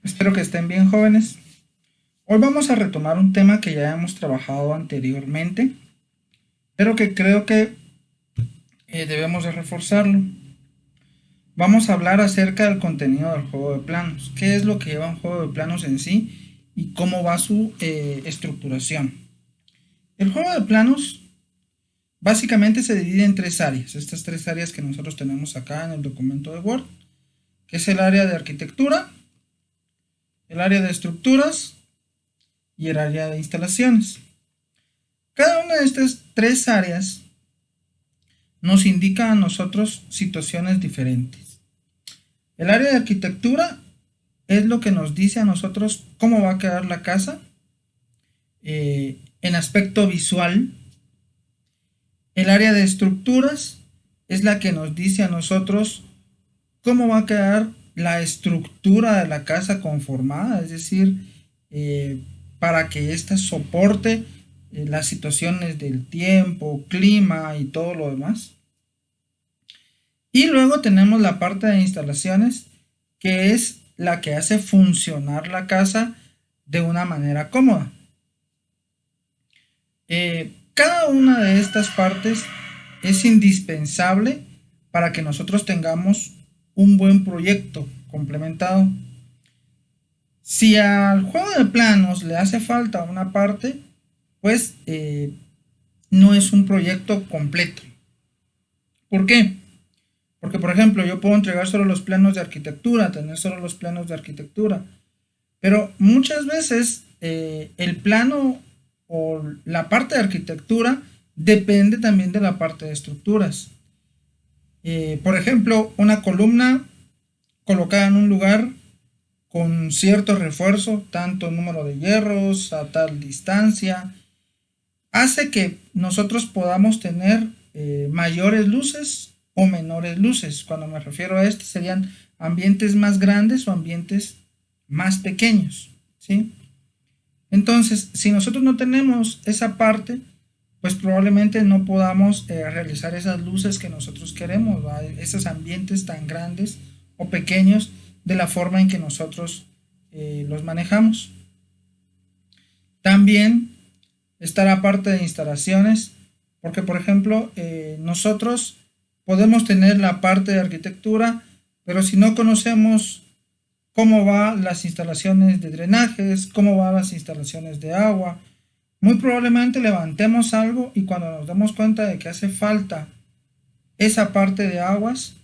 Espero que estén bien, jóvenes. Hoy vamos a retomar un tema que ya hemos trabajado anteriormente, pero que creo que debemos de reforzarlo. Vamos a hablar acerca del contenido del juego de planos, qué es lo que lleva un juego de planos en sí y cómo va su estructuración. El juego de planos básicamente se divide en tres áreas, estas tres áreas que nosotros tenemos acá en el documento de Word, que es el área de arquitectura, el área de estructuras y el área de instalaciones. Cada una de estas tres áreas nos indica a nosotros situaciones diferentes. El área de arquitectura es lo que nos dice a nosotros cómo va a quedar la casa en aspecto visual. El área de estructuras es la que nos dice a nosotros cómo va a quedar la estructura de la casa conformada, es decir, para que ésta soporte las situaciones del tiempo, clima y todo lo demás. Y luego tenemos la parte de instalaciones, que es la que hace funcionar la casa de una manera cómoda. Cada una de estas partes es indispensable para que nosotros tengamos un buen proyecto complementado. Si al juego de planos le hace falta una parte, pues no es un proyecto completo. ¿Por qué? Porque, por ejemplo, yo puedo entregar solo los planos de arquitectura, tener solo los planos de arquitectura, pero muchas veces el plano o la parte de arquitectura depende también de la parte de estructuras. Por ejemplo, una columna colocada en un lugar con cierto refuerzo, tanto número de hierros a tal distancia, hace que nosotros podamos tener mayores luces o menores luces. Cuando me refiero a esto, serían ambientes más grandes o ambientes más pequeños, ¿sí? Entonces, si nosotros no tenemos esa parte, pues probablemente no podamos realizar esas luces que nosotros queremos, ¿va? Esos ambientes tan grandes o pequeños de la forma en que nosotros los manejamos. También está la parte de instalaciones, porque por ejemplo nosotros podemos tener la parte de arquitectura, pero si no conocemos cómo van las instalaciones de drenajes, cómo van las instalaciones de agua, muy probablemente levantemos algo y cuando nos demos cuenta de que hace falta esa parte de aguas,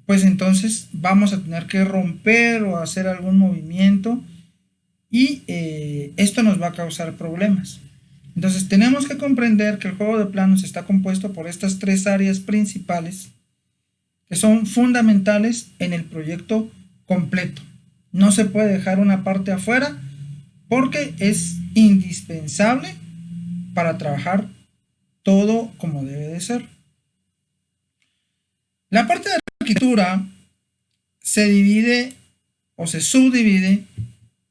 pues entonces vamos a tener que romper o hacer algún movimiento y esto nos va a causar problemas. Entonces tenemos que comprender que el juego de planos está compuesto por estas tres áreas principales que son fundamentales en el proyecto completo. No se puede dejar una parte afuera porque es indispensable para trabajar todo como debe de ser. La parte de arquitectura se divide o se subdivide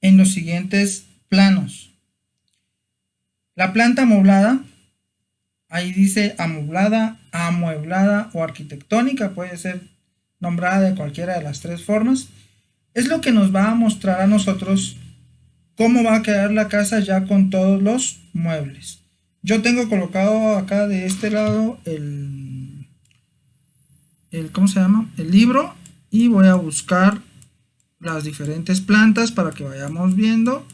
en los siguientes planos. La planta amoblada, ahí dice amoblada, amueblada o arquitectónica, puede ser nombrada de cualquiera de las tres formas, es lo que nos va a mostrar a nosotros cómo va a quedar la casa ya con todos los muebles. Yo tengo colocado acá de este lado ¿cómo se llama? El libro, y voy a buscar las diferentes plantas para que vayamos viendo.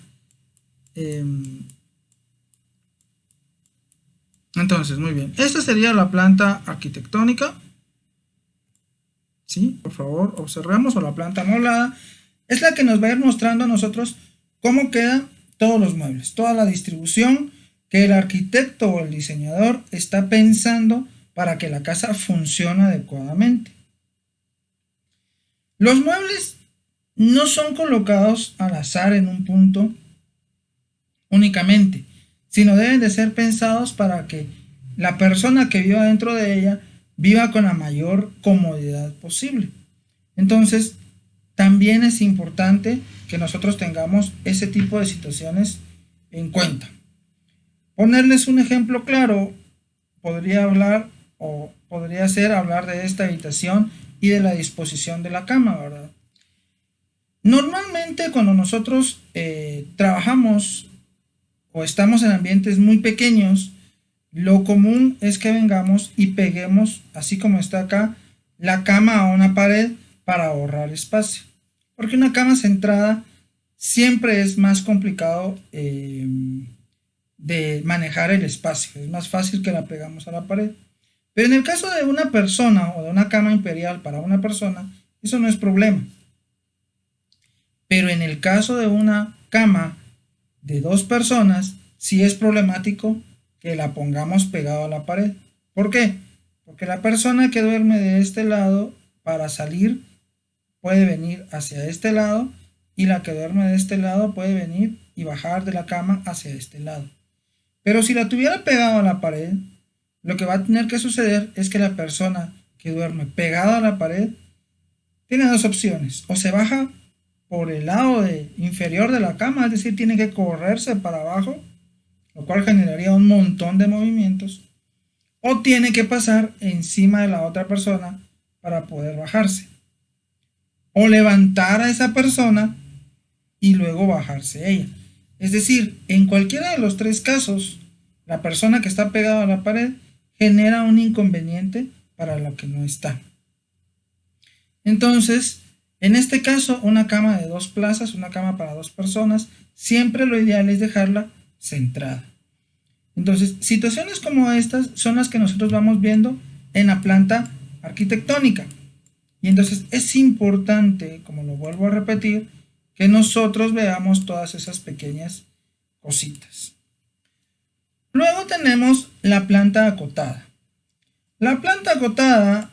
Entonces, muy bien. Esta sería la planta arquitectónica. ¿Sí? Por favor, observemos. O la planta amoblada. Es la que nos va a ir mostrando a nosotros cómo quedan todos los muebles. Toda la distribución que el arquitecto o el diseñador está pensando para que la casa funcione adecuadamente. Los muebles no son colocados al azar en un punto únicamente, sino deben de ser pensados para que la persona que viva dentro de ella viva con la mayor comodidad posible. Entonces, también es importante que nosotros tengamos ese tipo de situaciones en cuenta. Ponerles un ejemplo claro, podría ser hablar de esta habitación y de la disposición de la cama, ¿verdad? Normalmente cuando nosotros trabajamos o estamos en ambientes muy pequeños, lo común es que vengamos y peguemos, así como está acá, la cama a una pared para ahorrar espacio. Porque una cama centrada siempre es más complicado de manejar el espacio. Es más fácil que la pegamos a la pared. Pero en el caso de una persona o de una cama imperial para una persona, eso no es problema. Pero en el caso de una cama de dos personas, sí es problemático que la pongamos pegado a la pared. ¿Por qué? Porque la persona que duerme de este lado, para salir, puede venir hacia este lado, y la que duerme de este lado puede venir y bajar de la cama hacia este lado. Pero si la tuviera pegado a la pared, lo que va a tener que suceder es que la persona que duerme pegada a la pared tiene dos opciones: o se baja por el lado inferior de la cama, es decir, tiene que correrse para abajo, lo cual generaría un montón de movimientos, o tiene que pasar encima de la otra persona para poder bajarse, o levantar a esa persona y luego bajarse ella. Es decir, en cualquiera de los tres casos, la persona que está pegada a la pared genera un inconveniente para la que no está. Entonces, en este caso, una cama de dos plazas, una cama para dos personas, siempre lo ideal es dejarla centrada. Entonces, situaciones como estas son las que nosotros vamos viendo en la planta arquitectónica. Y entonces es importante, como lo vuelvo a repetir, que nosotros veamos todas esas pequeñas cositas. Luego tenemos la planta acotada. La planta acotada,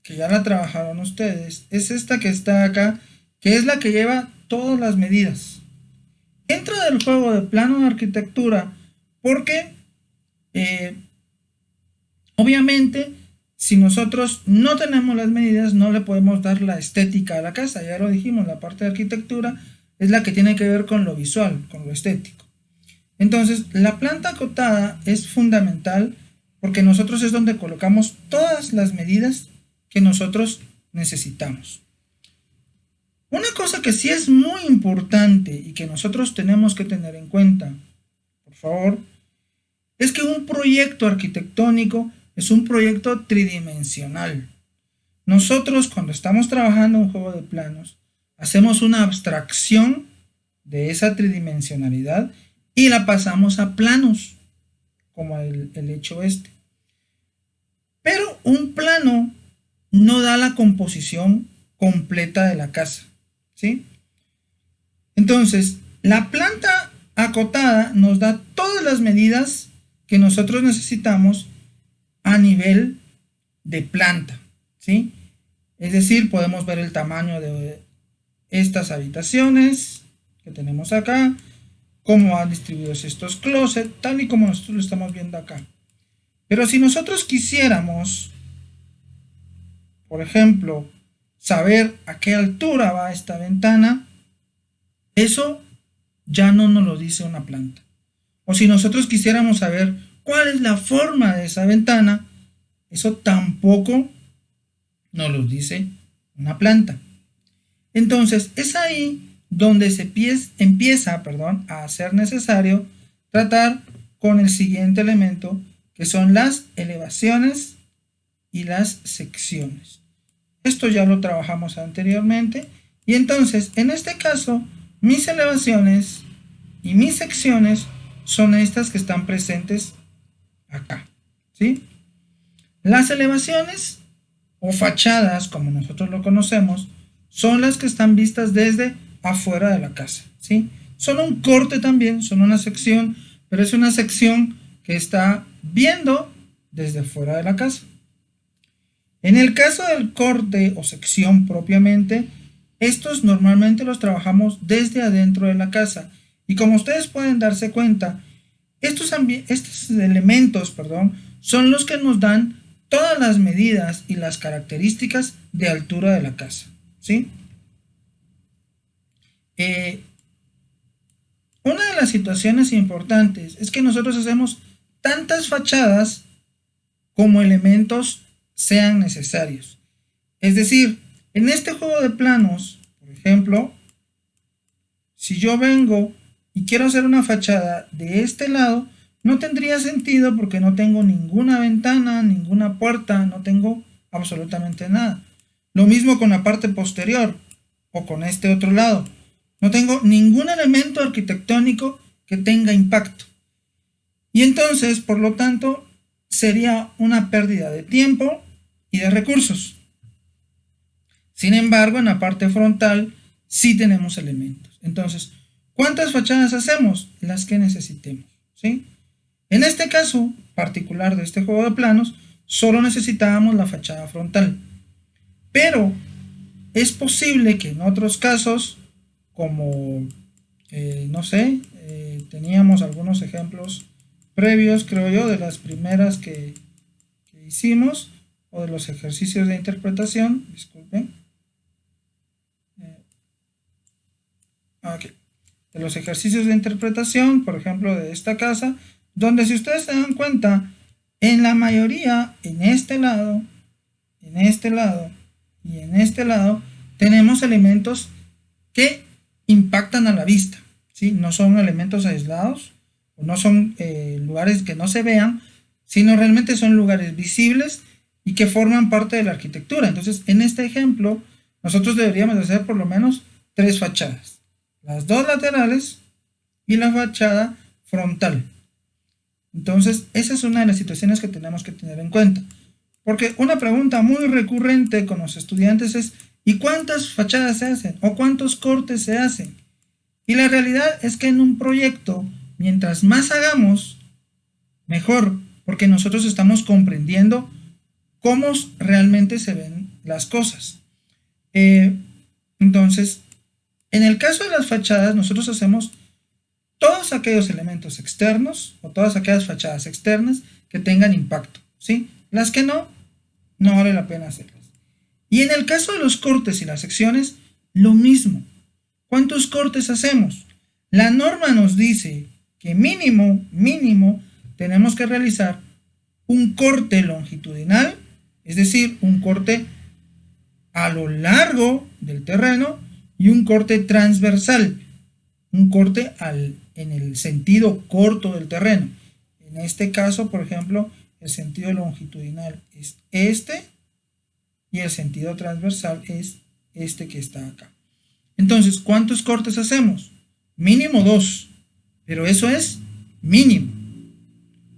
que ya la trabajaron ustedes, es esta que está acá, que es la que lleva todas las medidas. Entra del juego de plano de arquitectura porque obviamente si nosotros no tenemos las medidas no le podemos dar la estética a la casa. Ya lo dijimos, la parte de arquitectura es la que tiene que ver con lo visual, con lo estético. Entonces la planta acotada es fundamental porque nosotros es donde colocamos todas las medidas que nosotros necesitamos. Una cosa que sí es muy importante y que nosotros tenemos que tener en cuenta, por favor, es que un proyecto arquitectónico es un proyecto tridimensional. Nosotros cuando estamos trabajando un juego de planos, hacemos una abstracción de esa tridimensionalidad y la pasamos a planos, como el hecho este. Pero un plano no da la composición completa de la casa, ¿sí? Entonces, la planta acotada nos da todas las medidas que nosotros necesitamos a nivel de planta, ¿sí? Es decir, podemos ver el tamaño de estas habitaciones que tenemos acá, cómo van distribuidos estos closets, tal y como nosotros lo estamos viendo acá. Pero si nosotros quisiéramos, por ejemplo, saber a qué altura va esta ventana, eso ya no nos lo dice una planta. O si nosotros quisiéramos saber cuál es la forma de esa ventana, eso tampoco nos lo dice una planta. Entonces es ahí donde se empieza a ser necesario tratar con el siguiente elemento, que son las elevaciones y las secciones. Esto ya lo trabajamos anteriormente y entonces en este caso mis elevaciones y mis secciones son estas que están presentes acá, ¿sí? Las elevaciones o fachadas, como nosotros lo conocemos, son las que están vistas desde afuera de la casa, ¿sí? Son un corte también, son una sección, pero es una sección que está viendo desde fuera de la casa. En el caso del corte o sección propiamente, estos normalmente los trabajamos desde adentro de la casa. Y como ustedes pueden darse cuenta, estos elementos, son los que nos dan todas las medidas y las características de altura de la casa, ¿sí? Una de las situaciones importantes es que nosotros hacemos tantas fachadas como elementos sean necesarios. Es decir, en este juego de planos, por ejemplo, si yo vengo y quiero hacer una fachada de este lado, no tendría sentido porque no tengo ninguna ventana, ninguna puerta, no tengo absolutamente nada. Lo mismo con la parte posterior o con este otro lado. No tengo ningún elemento arquitectónico que tenga impacto. Y entonces, por lo tanto, sería una pérdida de tiempo y de recursos. Sin embargo, en la parte frontal sí tenemos elementos. Entonces, ¿cuántas fachadas hacemos? Las que necesitemos, ¿sí? En este caso particular de este juego de planos, solo necesitábamos la fachada frontal. Pero es posible que en otros casos, como, no sé, teníamos algunos ejemplos previos, creo yo, de las primeras que hicimos, o de los ejercicios de interpretación, disculpen. Okay. De los ejercicios de interpretación, por ejemplo, de esta casa, donde si ustedes se dan cuenta, en la mayoría, en este lado y en este lado, tenemos elementos que impactan a la vista, ¿sí? No son elementos aislados, o no son lugares que no se vean, sino realmente son lugares visibles y que forman parte de la arquitectura. Entonces, en este ejemplo, nosotros deberíamos hacer por lo menos 3 fachadas. Las 2 laterales y la fachada frontal. Entonces, esa es una de las situaciones que tenemos que tener en cuenta. Porque una pregunta muy recurrente con los estudiantes es ¿y cuántas fachadas se hacen? ¿O cuántos cortes se hacen? Y la realidad es que en un proyecto, mientras más hagamos, mejor. Porque nosotros estamos comprendiendo cómo realmente se ven las cosas. Entonces, en el caso de las fachadas, nosotros hacemos todos aquellos elementos externos o todas aquellas fachadas externas que tengan impacto, ¿sí? Las que no vale la pena hacerlas. Y en el caso de los cortes y las secciones, lo mismo. ¿Cuántos cortes hacemos? La norma nos dice que mínimo, tenemos que realizar un corte longitudinal, es decir, un corte a lo largo del terreno, y un corte transversal, un corte en el sentido corto del terreno. En este caso, por ejemplo, el sentido longitudinal es este y el sentido transversal es este que está acá. Entonces, ¿cuántos cortes hacemos? Mínimo 2, pero eso es mínimo.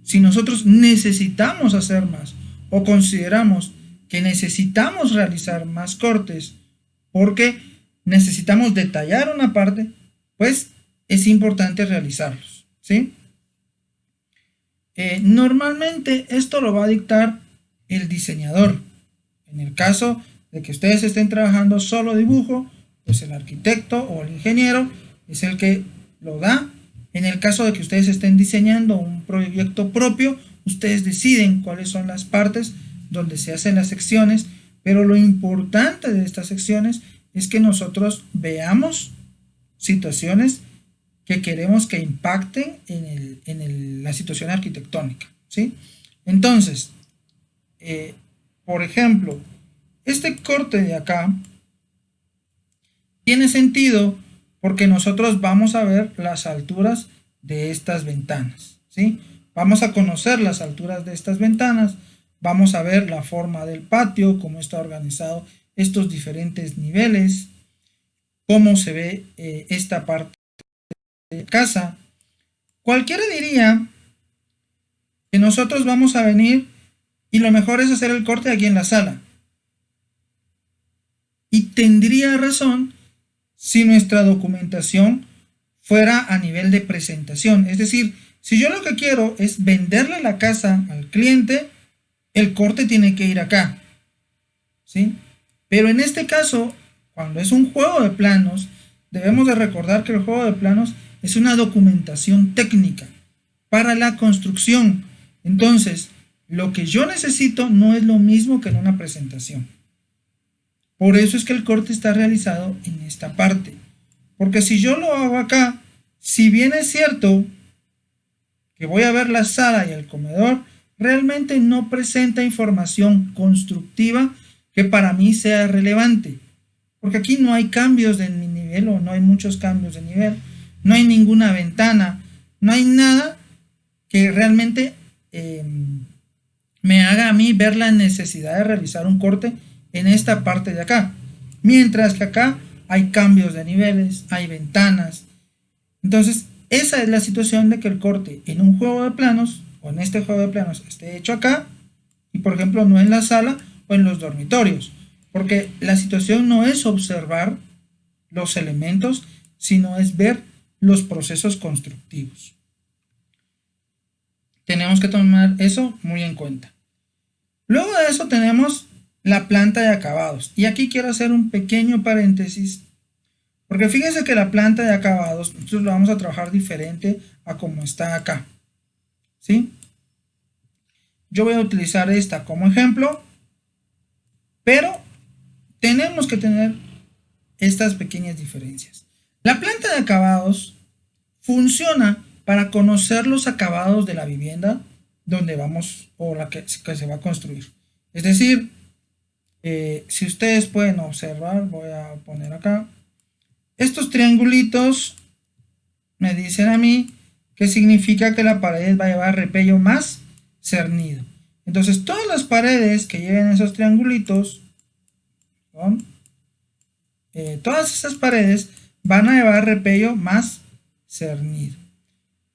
Si nosotros necesitamos hacer más o consideramos que necesitamos realizar más cortes porque necesitamos detallar una parte, pues es importante realizarlos, ¿sí? Normalmente esto lo va a dictar el diseñador. En el caso de que ustedes estén trabajando solo dibujo, pues el arquitecto o el ingeniero es el que lo da. En el caso de que ustedes estén diseñando un proyecto propio, ustedes deciden cuáles son las partes donde se hacen las secciones, pero lo importante de estas secciones es que nosotros veamos situaciones que queremos que impacten en la situación arquitectónica, ¿sí? Entonces, por ejemplo, este corte de acá tiene sentido porque nosotros vamos a ver las alturas de estas ventanas, ¿sí? Vamos a conocer las alturas de estas ventanas, vamos a ver la forma del patio, cómo está organizado estos diferentes niveles, cómo se ve esta parte de casa. Cualquiera diría que nosotros vamos a venir y lo mejor es hacer el corte aquí en la sala. Y tendría razón si nuestra documentación fuera a nivel de presentación. Es decir, si yo lo que quiero es venderle la casa al cliente, el corte tiene que ir acá, ¿sí? Pero en este caso, cuando es un juego de planos, debemos de recordar que el juego de planos es una documentación técnica para la construcción. Entonces, lo que yo necesito no es lo mismo que en una presentación. Por eso es que el corte está realizado en esta parte. Porque si yo lo hago acá, si bien es cierto que voy a ver la sala y el comedor, realmente no presenta información constructiva que para mí sea relevante. Porque aquí no hay cambios en mi nivel o no hay muchos cambios de nivel, no hay ninguna ventana, no hay nada que realmente me haga a mí ver la necesidad de realizar un corte en esta parte de acá. Mientras que acá hay cambios de niveles, hay ventanas. Entonces, esa es la situación de que el corte en un juego de planos, o en este juego de planos, esté hecho acá, y por ejemplo no en la sala o en los dormitorios. Porque la situación no es observar los elementos, sino es ver los procesos constructivos. Tenemos que tomar eso muy en cuenta. Luego de eso tenemos la planta de acabados. Y aquí quiero hacer un pequeño paréntesis, porque fíjense que la planta de acabados nosotros lo vamos a trabajar diferente a como está acá. ¿Sí? Yo voy a utilizar esta como ejemplo, pero tenemos que tener estas pequeñas diferencias. La planta de acabados funciona para conocer los acabados de la vivienda donde vamos o la que se va a construir. Es decir, si ustedes pueden observar, voy a poner acá, estos triangulitos me dicen a mí que significa que la pared va a llevar repello más cernido. Entonces todas las paredes que lleven esos triangulitos, todas esas paredes van a llevar repello más cernido.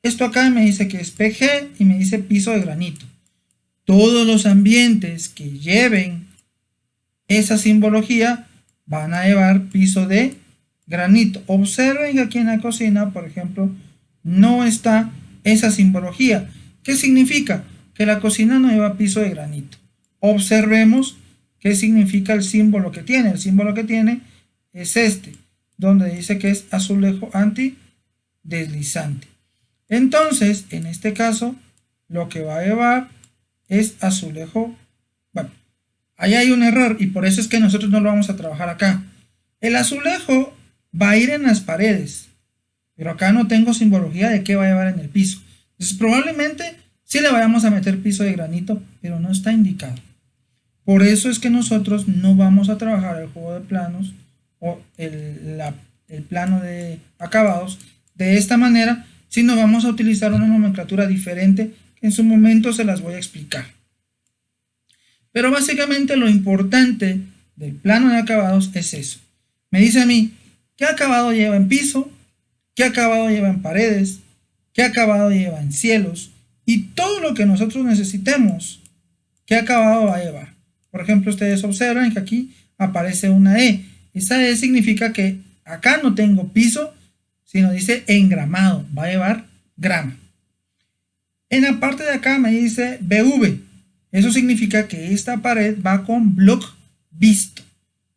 Esto acá me dice que es PG y me dice piso de granito. Todos los ambientes que lleven esa simbología van a llevar piso de granito. Observen que aquí en la cocina, por ejemplo, no está esa simbología. ¿Qué significa? Que la cocina no lleva piso de granito. Observemos qué significa el símbolo que tiene. El símbolo que tiene es este, donde dice que es azulejo antideslizante. Entonces, en este caso, lo que va a llevar es azulejo. Bueno, ahí hay un error y por eso es que nosotros no lo vamos a trabajar acá. El azulejo va a ir en las paredes, pero acá no tengo simbología de qué va a llevar en el piso. Entonces, probablemente sí le vayamos a meter piso de granito, pero no está indicado. Por eso es que nosotros no vamos a trabajar el juego de planos o el plano de acabados de esta manera, sino vamos a utilizar una nomenclatura diferente que en su momento se las voy a explicar. Pero básicamente lo importante del plano de acabados es eso. Me dice a mí, ¿qué acabado lleva en piso? ¿Qué acabado lleva en paredes? ¿Qué acabado lleva en cielos? Y todo lo que nosotros necesitemos, ¿qué acabado va a llevar? Por ejemplo, ustedes observan que aquí aparece una E. Esa E significa que acá no tengo piso, sino dice engramado, va a llevar grama. En la parte de acá me dice BV, eso significa que esta pared va con block visto,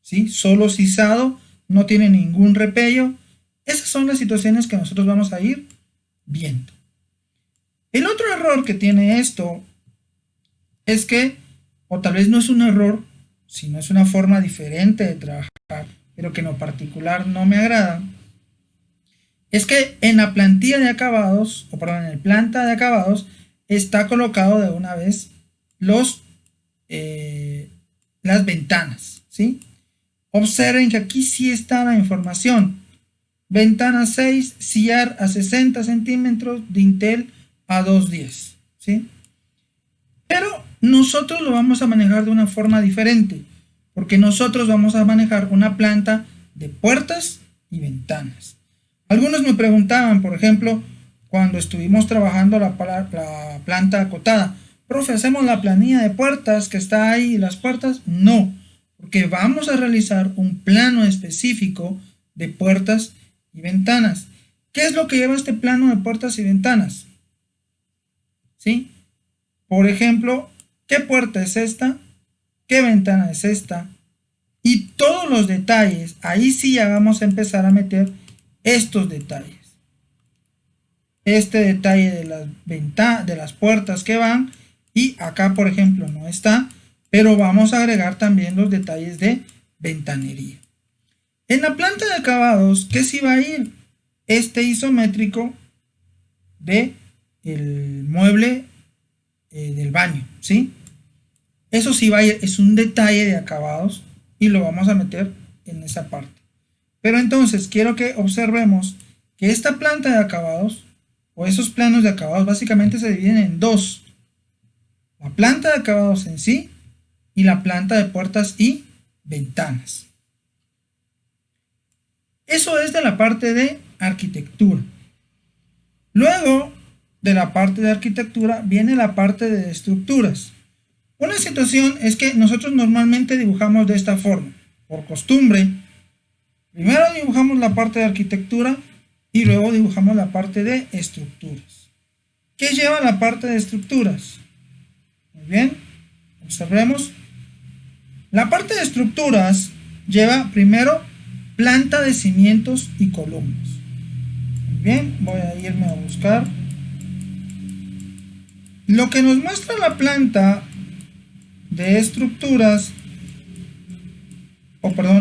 ¿sí? Solo sisado, no tiene ningún repello. Esas son las situaciones que nosotros vamos a ir viendo. El otro error que tiene esto es que, o tal vez no es un error, sino es una forma diferente de trabajar, pero que en lo particular no me agrada, es que en la plantilla de acabados, o perdón, en el planta de acabados, está colocado de una vez las ventanas, ¿sí? Observen que aquí sí está la información. Ventana 6, sillar a 60 centímetros, dintel a 210, ¿sí? Pero nosotros lo vamos a manejar de una forma diferente, porque nosotros vamos a manejar una planta de puertas y ventanas. Algunos me preguntaban, por ejemplo, cuando estuvimos trabajando la planta acotada, profe, ¿hacemos la planilla de puertas que está ahí y las puertas? No, porque vamos a realizar un plano específico de puertas y ventanas. ¿Qué es lo que lleva este plano de puertas y ventanas? ¿Sí? Por ejemplo, ¿qué puerta es esta? ¿Qué ventana es esta? Y todos los detalles, ahí sí ya vamos a empezar a meter estos detalles. Este detalle de las puertas que van, y acá por ejemplo no está, pero vamos a agregar también los detalles de ventanería. En la planta de acabados, ¿qué sí va a ir? Este isométrico de el mueble del baño, ¿sí? Eso sí va a ir, es un detalle de acabados y lo vamos a meter en esa parte. Pero entonces quiero que observemos que esta planta de acabados o esos planos de acabados básicamente se dividen en dos: la planta de acabados en sí y la planta de puertas y ventanas. Eso es de la parte de arquitectura. Luego de la parte de arquitectura viene la parte de estructuras. Una situación es que nosotros normalmente dibujamos de esta forma, por costumbre. Primero dibujamos la parte de arquitectura y luego dibujamos la parte de estructuras. ¿Qué lleva la parte de estructuras? Muy bien, observemos. La parte de estructuras lleva primero planta de cimientos y columnas. Muy bien, voy a irme a buscar. Lo que nos muestra la planta de estructuras,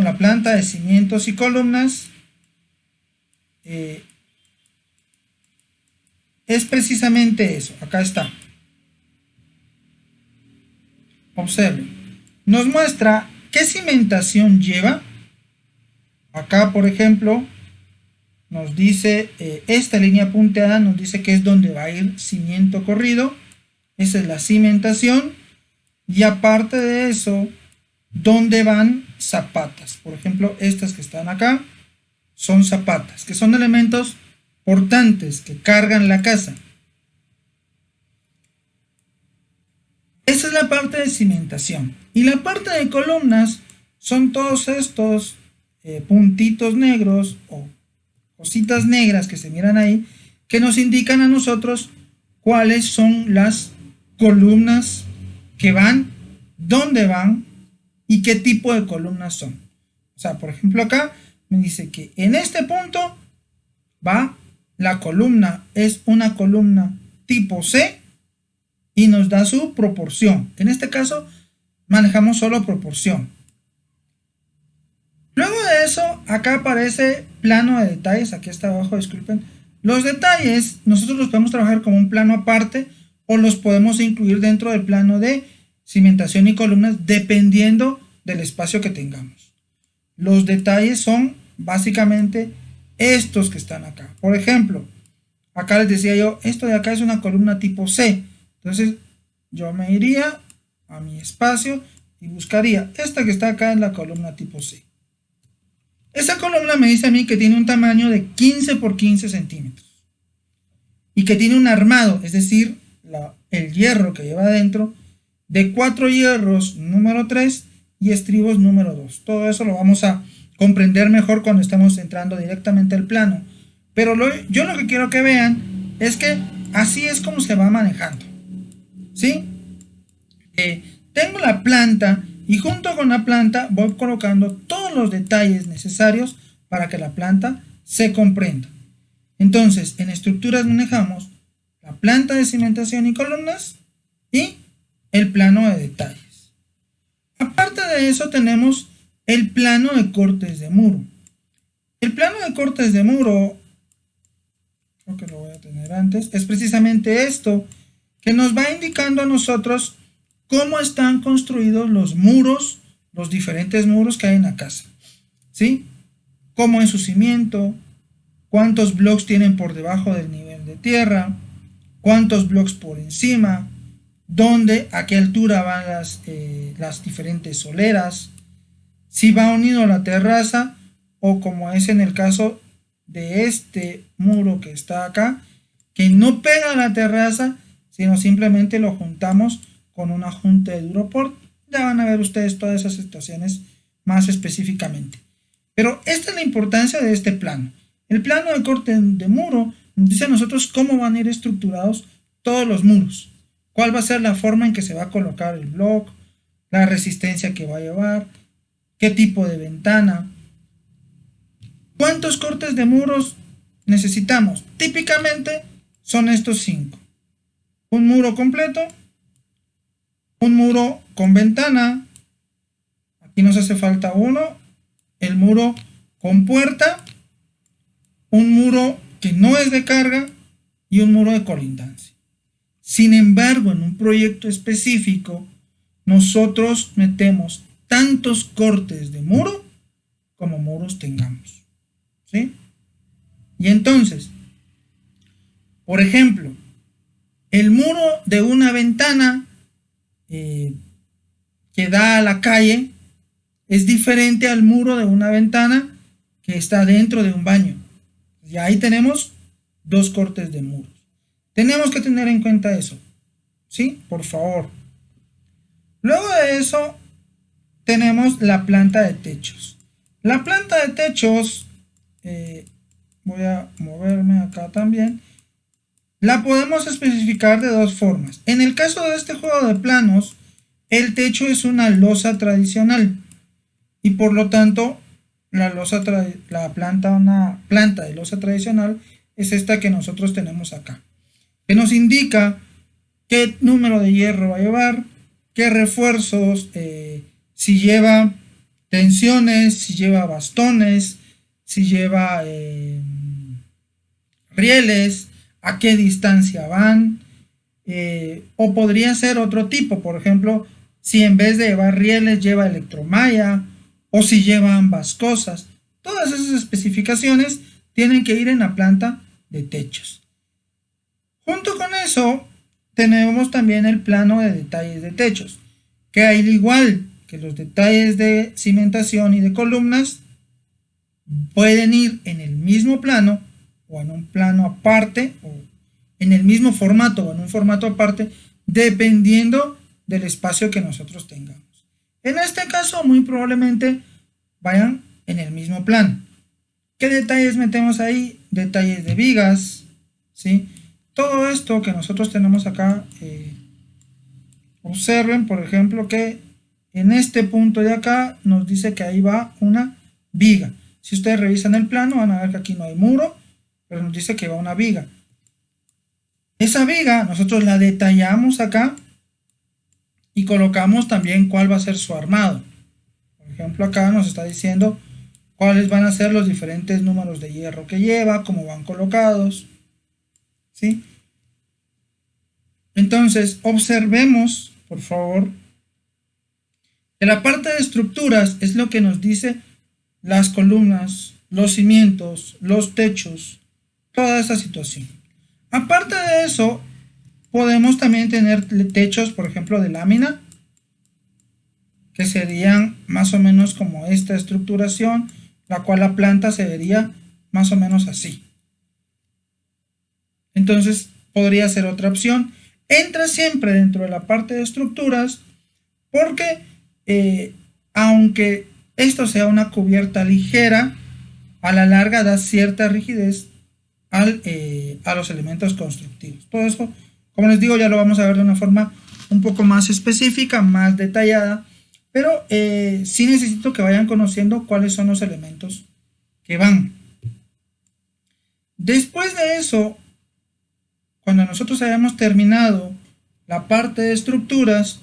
la planta de cimientos y columnas, es precisamente eso. Acá está. Observen. Nos muestra qué cimentación lleva. Acá, por ejemplo, nos dice, esta línea punteada nos dice que es donde va a ir cimiento corrido. Esa es la cimentación. Y aparte de eso, ¿dónde van zapatas? Por ejemplo, estas que están acá son zapatas, que son elementos portantes que cargan la casa. Esa es la parte de cimentación. Y la parte de columnas son todos estos puntitos negros o cositas negras que se miran ahí, que nos indican a nosotros cuáles son las columnas que van, dónde van y qué tipo de columnas son. O sea, por ejemplo, acá me dice que en este punto va la columna, es una columna tipo C y nos da su proporción. En este caso manejamos solo proporción. Luego de eso, acá aparece plano de detalles. Aquí está abajo, disculpen. Los detalles nosotros los podemos trabajar como un plano aparte o los podemos incluir dentro del plano de cimentación y columnas dependiendo del espacio que tengamos. Los detalles son básicamente estos que están acá. Por ejemplo, acá les decía yo, esto de acá es una columna tipo C. Entonces yo me iría a mi espacio y buscaría esta que está acá en la columna tipo C. Esa columna me dice a mí que tiene un tamaño de 15 por 15 centímetros y que tiene un armado, es decir, el hierro que lleva adentro, de 4 hierros número 3 y estribos número 2. Todo eso lo vamos a comprender mejor cuando estemos entrando directamente al plano. Pero yo lo que quiero que vean es que así es como se va manejando. ¿Sí? Tengo la planta y junto con la planta voy colocando todos los detalles necesarios para que la planta se comprenda. Entonces, en estructuras manejamos la planta de cimentación y columnas y el plano de detalles. Aparte de eso tenemos el plano de cortes de muro. El plano de cortes de muro, creo que lo voy a tener antes, es precisamente esto que nos va indicando a nosotros cómo están construidos los muros, los diferentes muros que hay en la casa. ¿Sí? Cómo es su cimiento, cuántos blocks tienen por debajo del nivel de tierra, cuántos blocks por encima, dónde, a qué altura van las diferentes soleras, si va unido a la terraza o como es en el caso de este muro que está acá, que no pega a la terraza, sino simplemente lo juntamos con una junta de duroport. Ya van a ver ustedes todas esas situaciones más específicamente. Pero esta es la importancia de este plano. El plano de corte de muro nos dice a nosotros cómo van a ir estructurados todos los muros. Cuál va a ser la forma en que se va a colocar el bloque, la resistencia que va a llevar, qué tipo de ventana. ¿Cuántos cortes de muros necesitamos? Típicamente son estos 5. Un muro completo, un muro con ventana, aquí nos hace falta uno, el muro con puerta, un muro que no es de carga y un muro de colindancia. Sin embargo, en un proyecto específico, nosotros metemos tantos cortes de muro como muros tengamos. ¿sí? Y entonces, por ejemplo, el muro de una ventana que da a la calle es diferente al muro de una ventana que está dentro de un baño. Y ahí tenemos dos cortes de muros. Tenemos que tener en cuenta eso, ¿sí? Por favor. Luego de eso, tenemos la planta de techos. La planta de techos, voy a moverme acá también, la podemos especificar de dos formas. En el caso de este juego de planos, el techo es una losa tradicional y por lo tanto una planta de losa tradicional es esta que nosotros tenemos acá, que nos indica qué número de hierro va a llevar, qué refuerzos, si lleva tensiones, si lleva bastones, si lleva rieles, a qué distancia van, o podría ser otro tipo, por ejemplo, si en vez de llevar rieles lleva electromalla, o si lleva ambas cosas. Todas esas especificaciones tienen que ir en la planta de techos. Junto con eso, tenemos también el plano de detalles de techos, que al igual que los detalles de cimentación y de columnas, pueden ir en el mismo plano o en un plano aparte, o en el mismo formato o en un formato aparte, dependiendo del espacio que nosotros tengamos. En este caso, muy probablemente vayan en el mismo plano. ¿Qué detalles metemos ahí? Detalles de vigas, ¿sí? Todo esto que nosotros tenemos acá, observen, por ejemplo, que en este punto de acá nos dice que ahí va una viga. Si ustedes revisan el plano, van a ver que aquí no hay muro, pero nos dice que va una viga. Esa viga nosotros la detallamos acá y colocamos también cuál va a ser su armado. Por ejemplo, acá nos está diciendo cuáles van a ser los diferentes números de hierro que lleva, cómo van colocados, ¿sí? Entonces, observemos, por favor, que la parte de estructuras es lo que nos dice las columnas, los cimientos, los techos, toda esta situación. Aparte de eso, podemos también tener techos, por ejemplo, de lámina, que serían más o menos como esta estructuración, la cual la planta se vería más o menos así. Entonces, podría ser otra opción. Entra siempre dentro de la parte de estructuras, porque aunque esto sea una cubierta ligera, a la larga da cierta rigidez a los elementos constructivos. Todo eso, como les digo, ya lo vamos a ver de una forma un poco más específica, más detallada, pero sí necesito que vayan conociendo cuáles son los elementos que van. Después de eso, cuando nosotros hayamos terminado la parte de estructuras,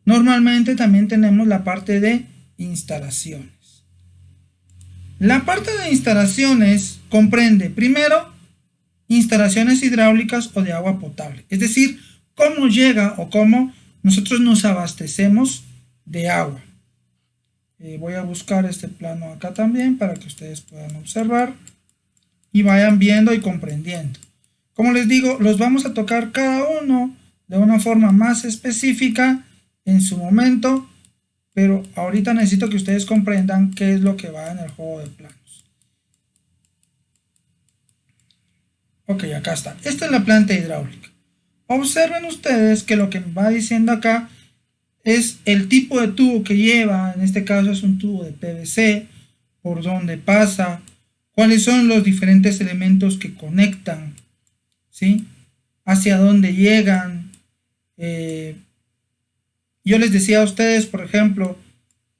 normalmente también tenemos la parte de instalaciones. La parte de instalaciones comprende primero instalaciones hidráulicas o de agua potable, es decir, cómo llega o cómo nosotros nos abastecemos de agua. Voy a buscar este plano acá también para que ustedes puedan observar y vayan viendo y comprendiendo. Como les digo, los vamos a tocar cada uno de una forma más específica en su momento, pero ahorita necesito que ustedes comprendan qué es lo que va en el juego de planos. Ok, acá está. Esta es la planta hidráulica. Observen ustedes que lo que me va diciendo acá es el tipo de tubo que lleva. En este caso es un tubo de PVC, por dónde pasa, cuáles son los diferentes elementos que conectan, ¿sí? Hacia dónde llegan. Yo les decía a ustedes, por ejemplo,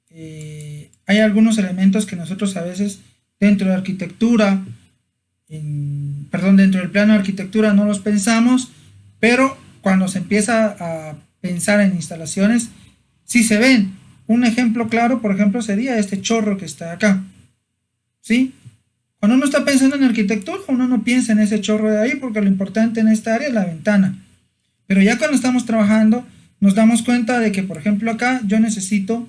hay algunos elementos que nosotros a veces dentro de arquitectura, dentro del plano de arquitectura no los pensamos, pero cuando se empieza a pensar en instalaciones, sí se ven. Un ejemplo claro, por ejemplo, sería este chorro que está acá, ¿sí? Cuando uno está pensando en arquitectura, uno no piensa en ese chorro de ahí, porque lo importante en esta área es la ventana. Pero ya cuando estamos trabajando, nos damos cuenta de que, por ejemplo, acá yo necesito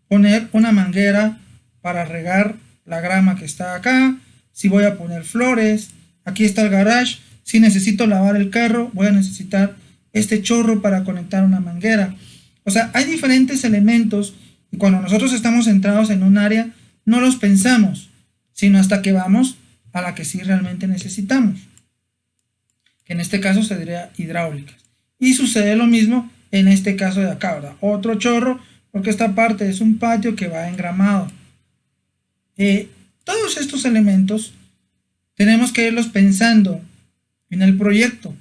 poner una manguera para regar la grama que está acá, si voy a poner flores, aquí está el garage, si necesito lavar el carro, voy a necesitar este chorro para conectar una manguera. O sea, hay diferentes elementos y cuando nosotros estamos centrados en un área, no los pensamos, sino hasta que vamos a la que sí realmente necesitamos, que en este caso sería hidráulicas. Y sucede lo mismo en este caso de acá, ¿verdad? Otro chorro, porque esta parte es un patio que va engramado. Todos estos elementos tenemos que irlos pensando en el proyecto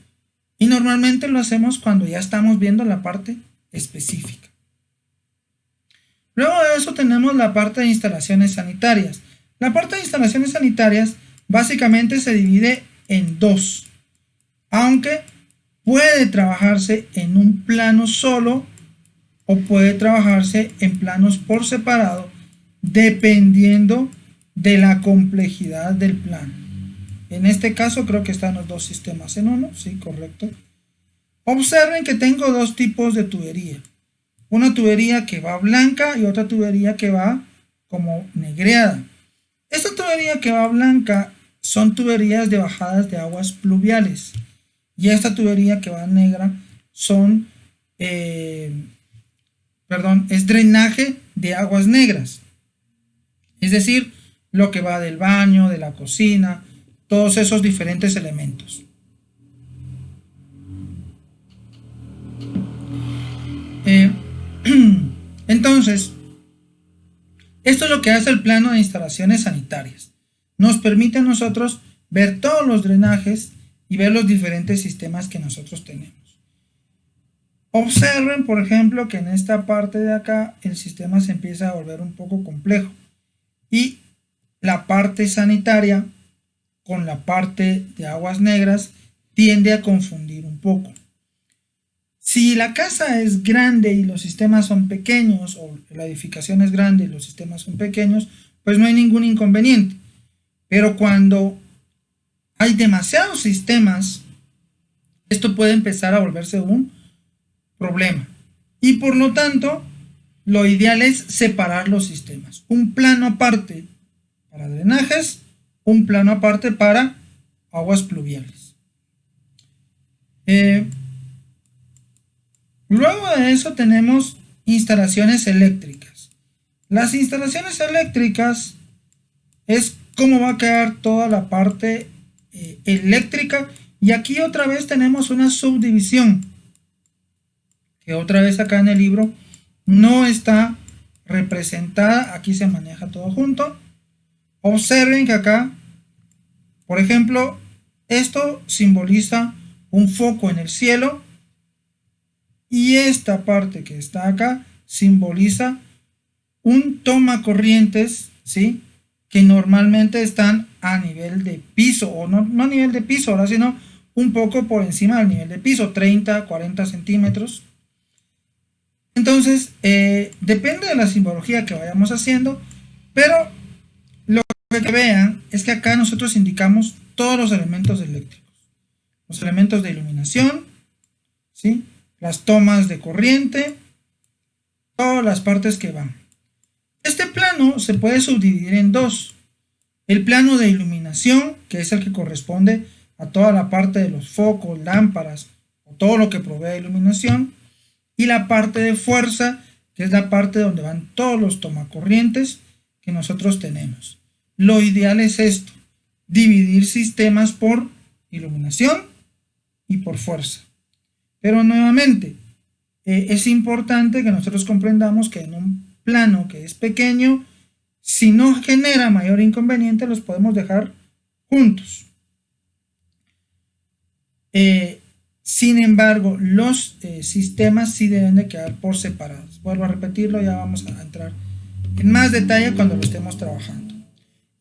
y normalmente lo hacemos cuando ya estamos viendo la parte específica. Luego de eso tenemos la parte de instalaciones sanitarias. La parte de instalaciones sanitarias básicamente se divide en dos, aunque puede trabajarse en un plano solo o puede trabajarse en planos por separado dependiendo de la complejidad del plano. En este caso creo que están los dos sistemas en uno, sí, correcto. Observen que tengo dos tipos de tubería. Una tubería que va blanca y otra tubería que va como negreada. Esta tubería que va blanca son tuberías de bajadas de aguas pluviales. Y esta tubería que va negra son, es drenaje de aguas negras. Es decir, lo que va del baño, de la cocina, todos esos diferentes elementos. Entonces, esto es lo que hace el plano de instalaciones sanitarias. Nos permite a nosotros ver todos los drenajes y ver los diferentes sistemas que nosotros tenemos. Observen, por ejemplo, que en esta parte de acá el sistema se empieza a volver un poco complejo y la parte sanitaria con la parte de aguas negras tiende a confundir un poco. Si la casa es grande y los sistemas son pequeños, o la edificación es grande y los sistemas son pequeños, pues no hay ningún inconveniente. Pero cuando hay demasiados sistemas, esto puede empezar a volverse un problema. Y por lo tanto, lo ideal es separar los sistemas. Un plano aparte para drenajes, un plano aparte para aguas pluviales. Luego de eso tenemos instalaciones eléctricas. Las instalaciones eléctricas es cómo va a quedar toda la parte eléctrica. Y aquí otra vez tenemos una subdivisión, que otra vez acá en el libro no está representada. Aquí se maneja todo junto. Observen que acá, por ejemplo, esto simboliza un foco en el cielo. Y esta parte que está acá simboliza un toma corrientes, ¿sí? Que normalmente están a nivel de piso, o no a nivel de piso ahora, sino un poco por encima del nivel de piso, 30, 40 centímetros. Entonces, depende de la simbología que vayamos haciendo, pero lo que vean es que acá nosotros indicamos todos los elementos eléctricos, los elementos de iluminación, ¿sí? Las tomas de corriente, todas las partes que van. Este plano se puede subdividir en dos. El plano de iluminación, que es el que corresponde a toda la parte de los focos, lámparas, o todo lo que provee iluminación. Y la parte de fuerza, que es la parte donde van todos los tomacorrientes que nosotros tenemos. Lo ideal es esto, dividir sistemas por iluminación y por fuerza. Pero nuevamente, es importante que nosotros comprendamos que en un plano que es pequeño, si no genera mayor inconveniente, los podemos dejar juntos. Sin embargo, los sistemas sí deben de quedar por separados. Vuelvo a repetirlo, ya vamos a entrar en más detalle cuando lo estemos trabajando.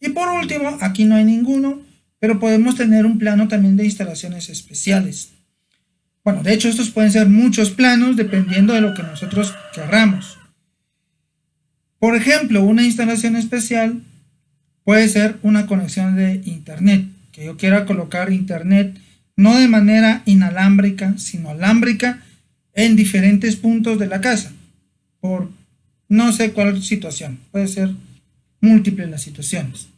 Y por último, aquí no hay ninguno, pero podemos tener un plano también de instalaciones especiales. Bueno, de hecho estos pueden ser muchos planos dependiendo de lo que nosotros querramos. Por ejemplo, una instalación especial puede ser una conexión de internet, que yo quiera colocar internet no de manera inalámbrica, sino alámbrica en diferentes puntos de la casa, por no sé cuál situación, puede ser múltiples las situaciones.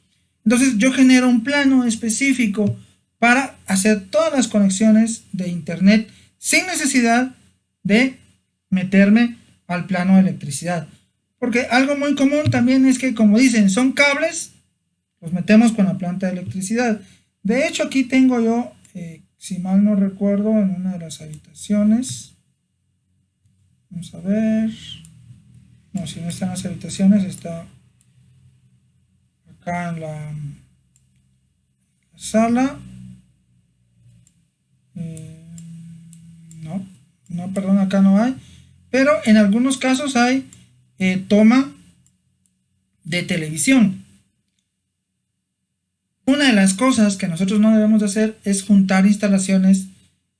Entonces yo genero un plano específico para hacer todas las conexiones de internet sin necesidad de meterme al plano de electricidad. Porque algo muy común también es que, como dicen, son cables, los metemos con la planta de electricidad. De hecho, aquí tengo yo, si mal no recuerdo, en una de las habitaciones. Vamos a ver. No, si no está en las habitaciones, está acá en la sala. No, perdón, acá no hay. Pero en algunos casos hay toma de televisión. Una de las cosas que nosotros no debemos de hacer es juntar instalaciones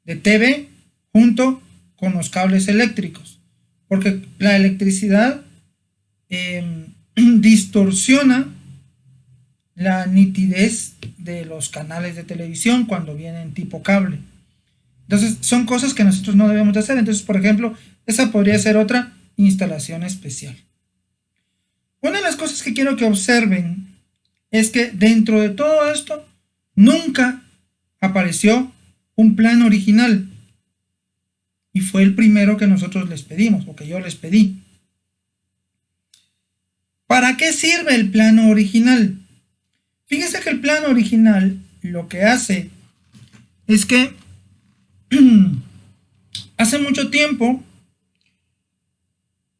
de TV junto con los cables eléctricos, porque la electricidad distorsiona la nitidez de los canales de televisión cuando vienen tipo cable. Entonces son cosas que nosotros no debemos de hacer. Entonces, por ejemplo, esa podría ser otra instalación especial. Una de las cosas que quiero que observen es que dentro de todo esto nunca apareció un plano original, y fue el primero que nosotros les pedimos, o que yo les pedí. ¿Para qué sirve el plano original? Fíjense que el plano original lo que hace es que hace mucho tiempo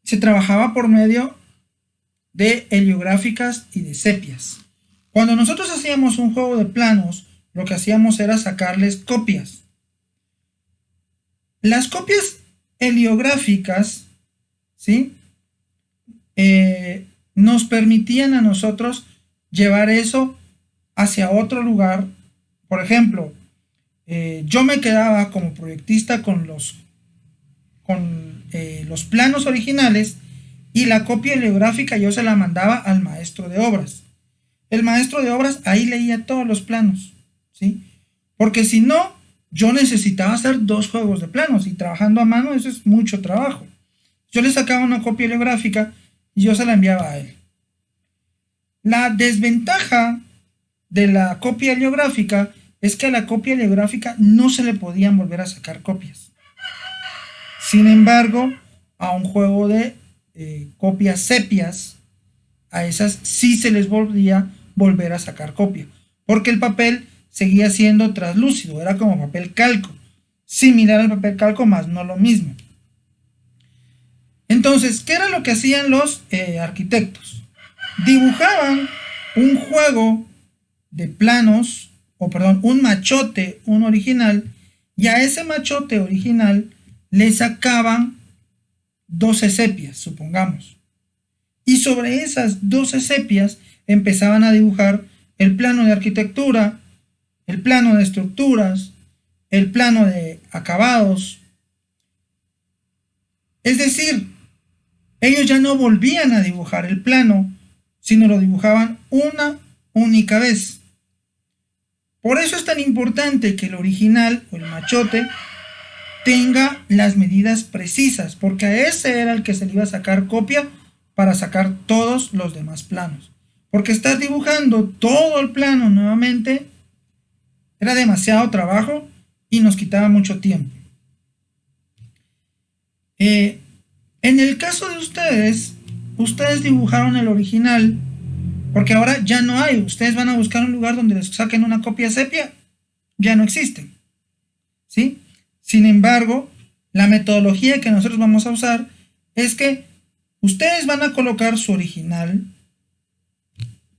se trabajaba por medio de heliográficas y de sepias. Cuando nosotros hacíamos un juego de planos, lo que hacíamos era sacarles copias. Las copias heliográficas, ¿sí? Nos permitían a nosotros llevar eso hacia otro lugar. Por ejemplo, yo me quedaba como proyectista con los planos originales, y la copia heliográfica yo se la mandaba al maestro de obras. El maestro de obras ahí leía todos los planos, ¿sí? Porque si no, yo necesitaba hacer 2 juegos de planos, y trabajando a mano eso es mucho trabajo. Yo le sacaba una copia heliográfica y yo se la enviaba a él. La desventaja de la copia heliográfica es que a la copia heliográfica no se le podían volver a sacar copias. Sin embargo, a un juego de copias sepias, a esas sí se les volvía volver a sacar copia, porque el papel seguía siendo translúcido, era como papel calco, similar al papel calco, más no lo mismo. Entonces, ¿qué era lo que hacían los arquitectos? Dibujaban un juego de planos, un machote, un original, y a ese machote original le sacaban 12 sepias, supongamos. Y sobre esas 12 sepias empezaban a dibujar el plano de arquitectura, el plano de estructuras, el plano de acabados. Es decir, ellos ya no volvían a dibujar el plano, sino lo dibujaban una única vez. Por eso es tan importante que el original o el machote tenga las medidas precisas, porque a ese era el que se le iba a sacar copia para sacar todos los demás planos. Porque estar dibujando todo el plano nuevamente era demasiado trabajo y nos quitaba mucho tiempo. En el caso de ustedes dibujaron el original, porque ahora ya no hay. Ustedes van a buscar un lugar donde les saquen una copia sepia, ya no existen, ¿sí? Sin embargo, la metodología que nosotros vamos a usar es que ustedes van a colocar su original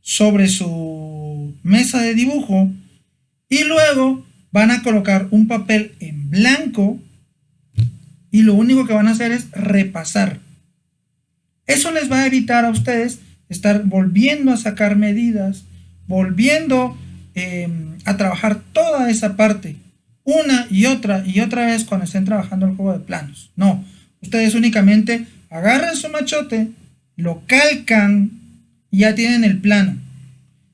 sobre su mesa de dibujo, y luego van a colocar un papel en blanco, y lo único que van a hacer es repasar. Eso les va a evitar a ustedes estar volviendo a sacar medidas, volviendo a trabajar toda esa parte una y otra vez cuando estén trabajando el juego de planos. No, ustedes únicamente agarran su machote, lo calcan y ya tienen el plano.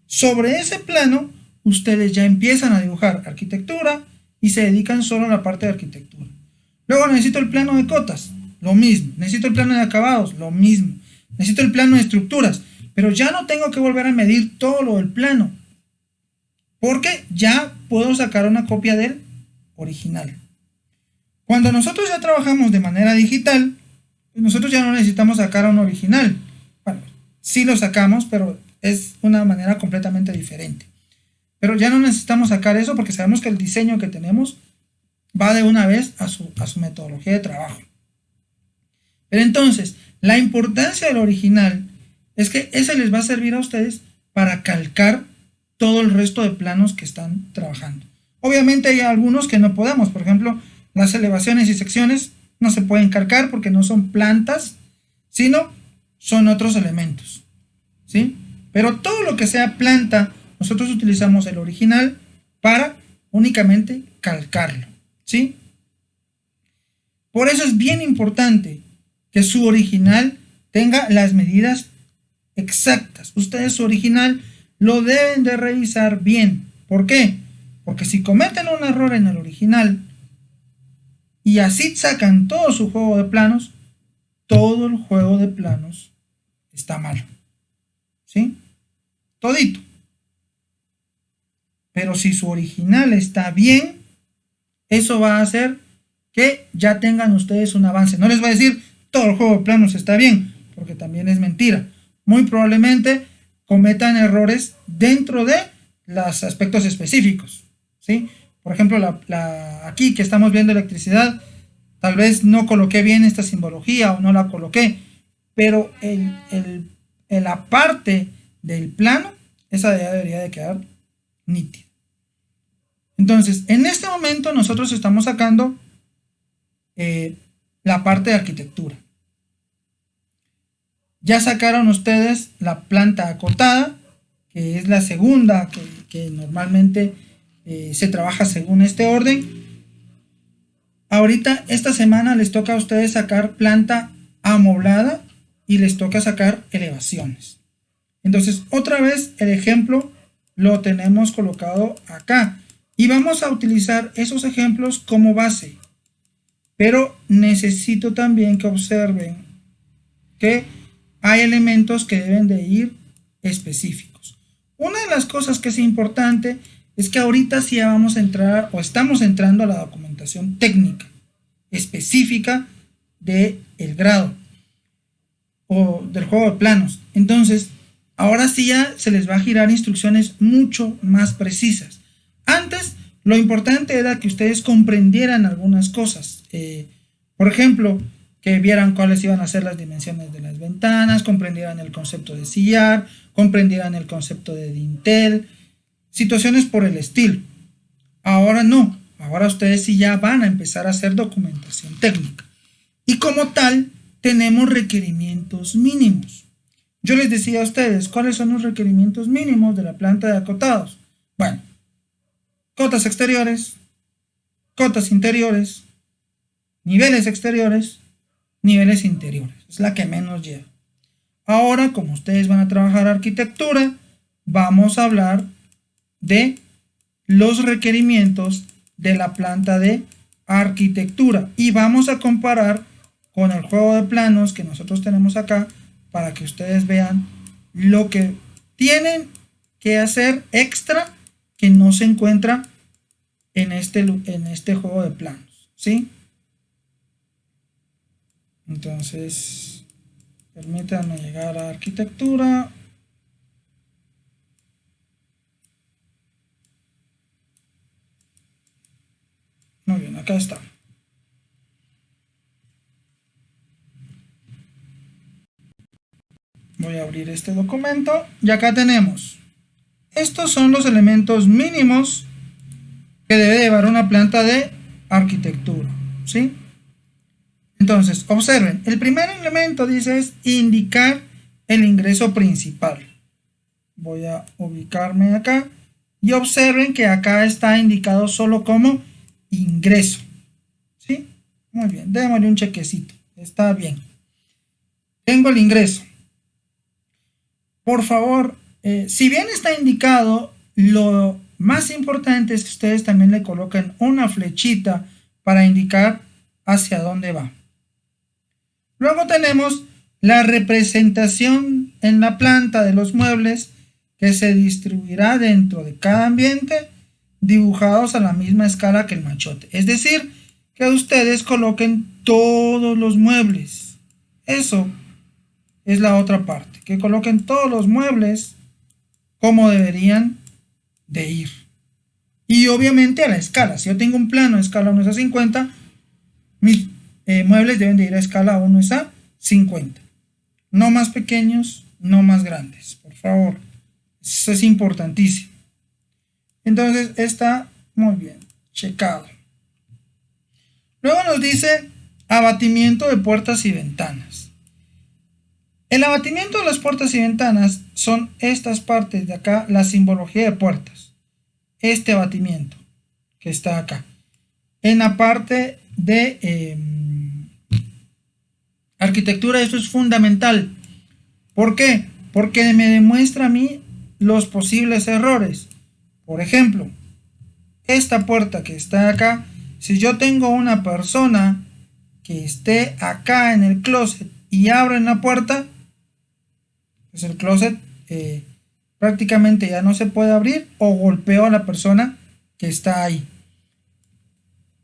Sobre ese plano ustedes ya empiezan a dibujar arquitectura y se dedican solo a la parte de arquitectura. Luego necesito el plano de cotas, lo mismo. Necesito el plano de acabados, lo mismo. Necesito el plano de estructuras, pero ya no tengo que volver a medir todo lo del plano. porque ya puedo sacar una copia del original. Cuando nosotros ya trabajamos de manera digital, nosotros ya no necesitamos sacar un original. Bueno, sí lo sacamos, pero es una manera completamente diferente. Pero ya no necesitamos sacar eso porque sabemos que el diseño que tenemos va de una vez a su metodología de trabajo. Pero entonces, la importancia del original es que ese les va a servir a ustedes para calcar todo el resto de planos que están trabajando. Obviamente hay algunos que no podemos, por ejemplo, las elevaciones y secciones no se pueden calcar porque no son plantas, sino son otros elementos, ¿sí? Pero todo lo que sea planta, nosotros utilizamos el original para únicamente calcarlo, ¿sí? Por eso es bien importante que su original tenga las medidas exactas. Ustedes su original lo deben de revisar bien. ¿Por qué? Porque si cometen un error en el original y así sacan todo su juego de planos, todo el juego de planos está mal. ¿Sí? Todito. Pero si su original está bien, eso va a hacer que ya tengan ustedes un avance. No les va a decir todo el juego de planos está bien, porque también es mentira. Muy probablemente cometan errores dentro de los aspectos específicos, ¿sí? Por ejemplo, aquí que estamos viendo electricidad, tal vez no coloqué bien esta simbología o no la coloqué, pero la parte del plano, esa ya debería de quedar nítida. Entonces, en este momento nosotros estamos sacando la parte de arquitectura. Ya sacaron ustedes la planta acotada, que es la segunda que normalmente se trabaja según este orden. Ahorita, esta semana les toca a ustedes sacar planta amoblada y les toca sacar elevaciones. Entonces, otra vez el ejemplo lo tenemos colocado acá y vamos a utilizar esos ejemplos como base. Pero necesito también que observen que hay elementos que deben de ir específicos. Una de las cosas que es importante es que ahorita sí vamos a entrar o estamos entrando a la documentación técnica específica del grado o del juego de planos. Entonces, ahora sí ya se les va a girar instrucciones mucho más precisas. Antes, lo importante era que ustedes comprendieran algunas cosas. Por ejemplo, que vieran cuáles iban a ser las dimensiones de las ventanas, comprendieran el concepto de sillar, comprendieran el concepto de dintel, situaciones por el estilo. Ahora no, ahora ustedes sí ya van a empezar a hacer documentación técnica. Y como tal, tenemos requerimientos mínimos. Yo les decía a ustedes, ¿cuáles son los requerimientos mínimos de la planta de acotados? Bueno, cotas exteriores, cotas interiores, niveles exteriores, niveles interiores. Es la que menos lleva. Ahora, como ustedes van a trabajar arquitectura, vamos a hablar de los requerimientos de la planta de arquitectura y vamos a comparar con el juego de planos que nosotros tenemos acá para que ustedes vean lo que tienen que hacer extra que no se encuentra en este juego de planos, ¿sí? Entonces, permítanme llegar a arquitectura. Muy bien, acá está. Voy a abrir este documento y acá tenemos. Estos son los elementos mínimos que debe llevar una planta de arquitectura, ¿sí? Entonces, observen, el primer elemento dice es indicar el ingreso principal. Voy a ubicarme acá y observen que acá está indicado solo como ingreso, ¿sí? Muy bien, démosle un chequecito, está bien. Tengo el ingreso. Por favor, si bien está indicado, lo más importante es que ustedes también le coloquen una flechita para indicar hacia dónde va. Luego tenemos la representación en la planta de los muebles, que se distribuirá dentro de cada ambiente dibujados a la misma escala que el machote. Es decir, que ustedes coloquen todos los muebles. Eso es la otra parte, que coloquen todos los muebles como deberían de ir. Y obviamente a la escala. Si yo tengo un plano de escala 1 es a 50, mis muebles deben de ir a escala 1 es a 50. No más pequeños, no más grandes, por favor. Eso es importantísimo. Entonces está muy bien checado. Luego nos dice abatimiento de puertas y ventanas. El abatimiento de las puertas y ventanas son estas partes de acá, la simbología de puertas. Este abatimiento que está acá. En la parte de arquitectura esto es fundamental. ¿Por qué? Porque me demuestra a mí los posibles errores. Por ejemplo, esta puerta que está acá, si yo tengo una persona que esté acá en el closet y abren la puerta, pues el closet prácticamente ya no se puede abrir o golpeo a la persona que está ahí.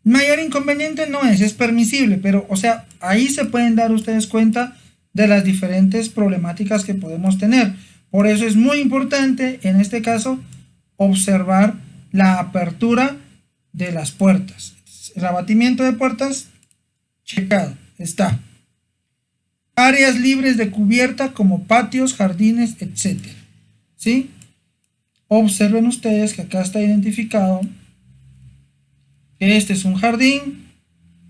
Mayor inconveniente no es permisible, pero o sea, ahí se pueden dar ustedes cuenta de las diferentes problemáticas que podemos tener. Por eso es muy importante en este caso observar la apertura de las puertas. El abatimiento de puertas, checado, está. Áreas libres de cubierta como patios, jardines, etc. ¿Sí? Observen ustedes que acá está identificado que este es un jardín,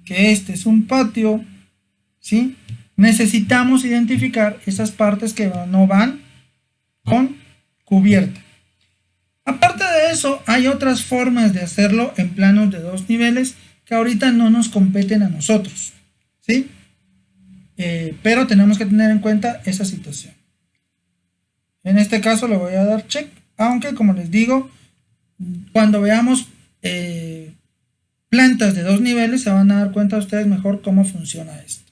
que este es un patio, ¿sí? Necesitamos identificar esas partes que no van con cubierta. Aparte de eso, hay otras formas de hacerlo en planos de 2 niveles que ahorita no nos competen a nosotros, ¿sí? Pero tenemos que tener en cuenta esa situación. En este caso le voy a dar check, aunque como les digo, cuando veamos plantas de 2 niveles se van a dar cuenta ustedes mejor cómo funciona esto.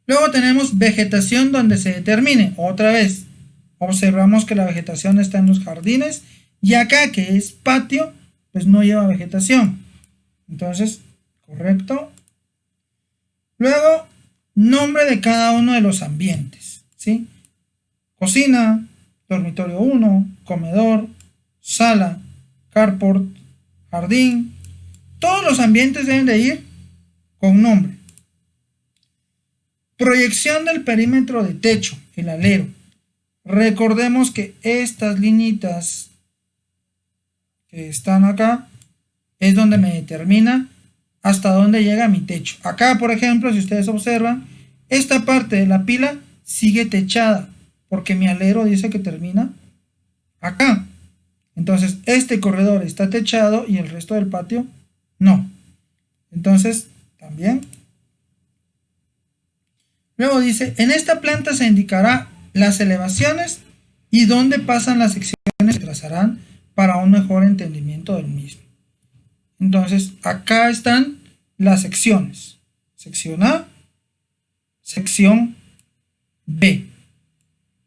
Luego tenemos vegetación donde se determine. Otra vez, observamos que la vegetación está en los jardines y acá que es patio, pues no lleva vegetación. Entonces, correcto. Luego, nombre de cada uno de los ambientes, ¿sí? Cocina, dormitorio 1, comedor, sala, carport, jardín. Todos los ambientes deben de ir con nombre. Proyección del perímetro de techo, el alero. Recordemos que estas liñitas que están acá es donde me determina hasta dónde llega mi techo. Acá, por ejemplo, si ustedes observan, esta parte de la pila sigue techada porque mi alero dice que termina acá. Entonces, este corredor está techado y el resto del patio no. Entonces, también. Luego dice, en esta planta se indicará las elevaciones y dónde pasan las secciones que se trazarán para un mejor entendimiento del mismo. Entonces, acá están las secciones. Sección A, sección B.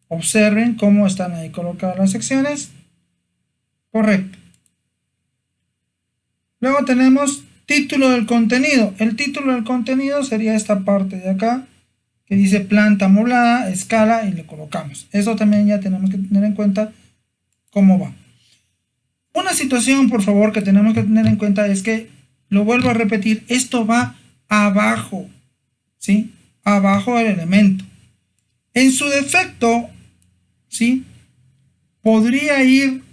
Observen cómo están ahí colocadas las secciones. Correcto. Luego tenemos título del contenido. El título del contenido sería esta parte de acá, que dice planta amoblada, escala, y le colocamos. Eso también ya tenemos que tener en cuenta cómo va. Una situación, por favor, que tenemos que tener en cuenta es que, lo vuelvo a repetir, esto va abajo, ¿sí? Abajo del elemento. En su defecto, ¿sí? Podría ir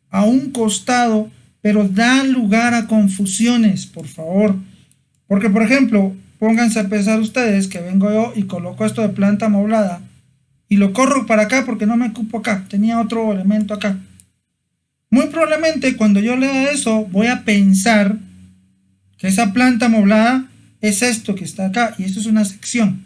a un costado, pero da lugar a confusiones, por favor. Porque, por ejemplo, pónganse a pensar ustedes que vengo yo y coloco esto de planta amoblada y lo corro para acá porque no me ocupo acá, tenía otro elemento acá. Muy probablemente cuando yo lea eso voy a pensar que esa planta amoblada es esto que está acá y esto es una sección.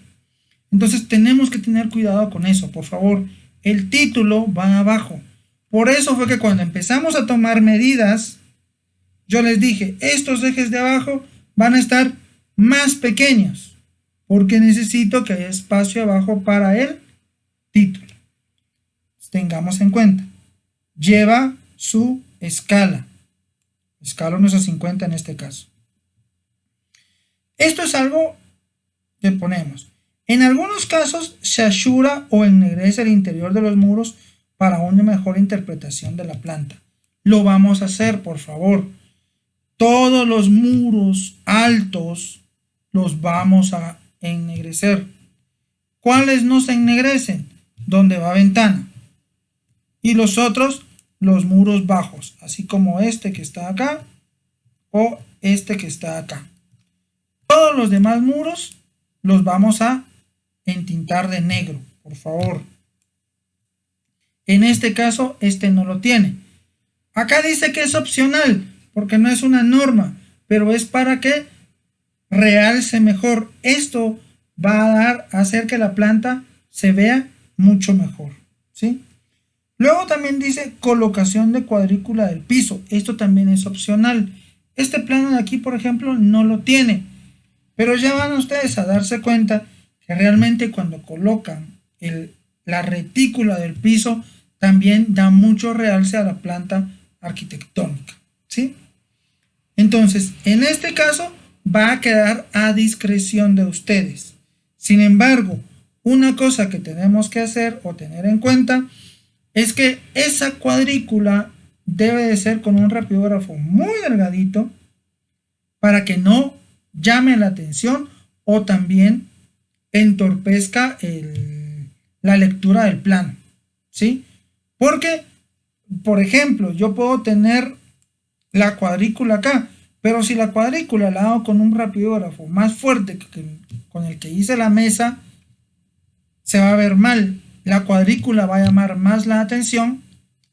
Entonces tenemos que tener cuidado con eso, por favor. El título va abajo. Por eso fue que cuando empezamos a tomar medidas, yo les dije, estos ejes de abajo van a estar más pequeños, porque necesito que haya espacio abajo para el título. tengamos en cuenta. Lleva su escala. Escala 1 a 50 en este caso. Esto es algo que ponemos. En algunos casos se ashura o ennegrece el interior de los muros para una mejor interpretación de la planta. Lo vamos a hacer, por favor. Todos los muros altos los vamos a ennegrecer. ¿Cuáles no se ennegrecen? Donde va ventana. Y los otros, los muros bajos, así como este que está acá o este que está acá. Todos los demás muros los vamos a entintar de negro, por favor. En este caso, este no lo tiene. Acá dice que es opcional, porque no es una norma, pero es para que realce mejor. Esto va a hacer que la planta se vea mucho mejor, ¿sí? Luego también dice colocación de cuadrícula del piso. Esto también es opcional. Este plano de aquí, por ejemplo, no lo tiene. Pero ya van ustedes a darse cuenta que realmente cuando colocan la retícula del piso, también da mucho realce a la planta arquitectónica, ¿sí? Entonces, en este caso, va a quedar a discreción de ustedes. Sin embargo, una cosa que tenemos que hacer o tener en cuenta es que esa cuadrícula debe de ser con un rapidógrafo muy delgadito para que no llame la atención o también entorpezca la lectura del plano, ¿sí? Porque, por ejemplo, yo puedo tener la cuadrícula acá, pero si la cuadrícula la hago con un rapidógrafo más fuerte que con el que hice la mesa, se va a ver mal. La cuadrícula va a llamar más la atención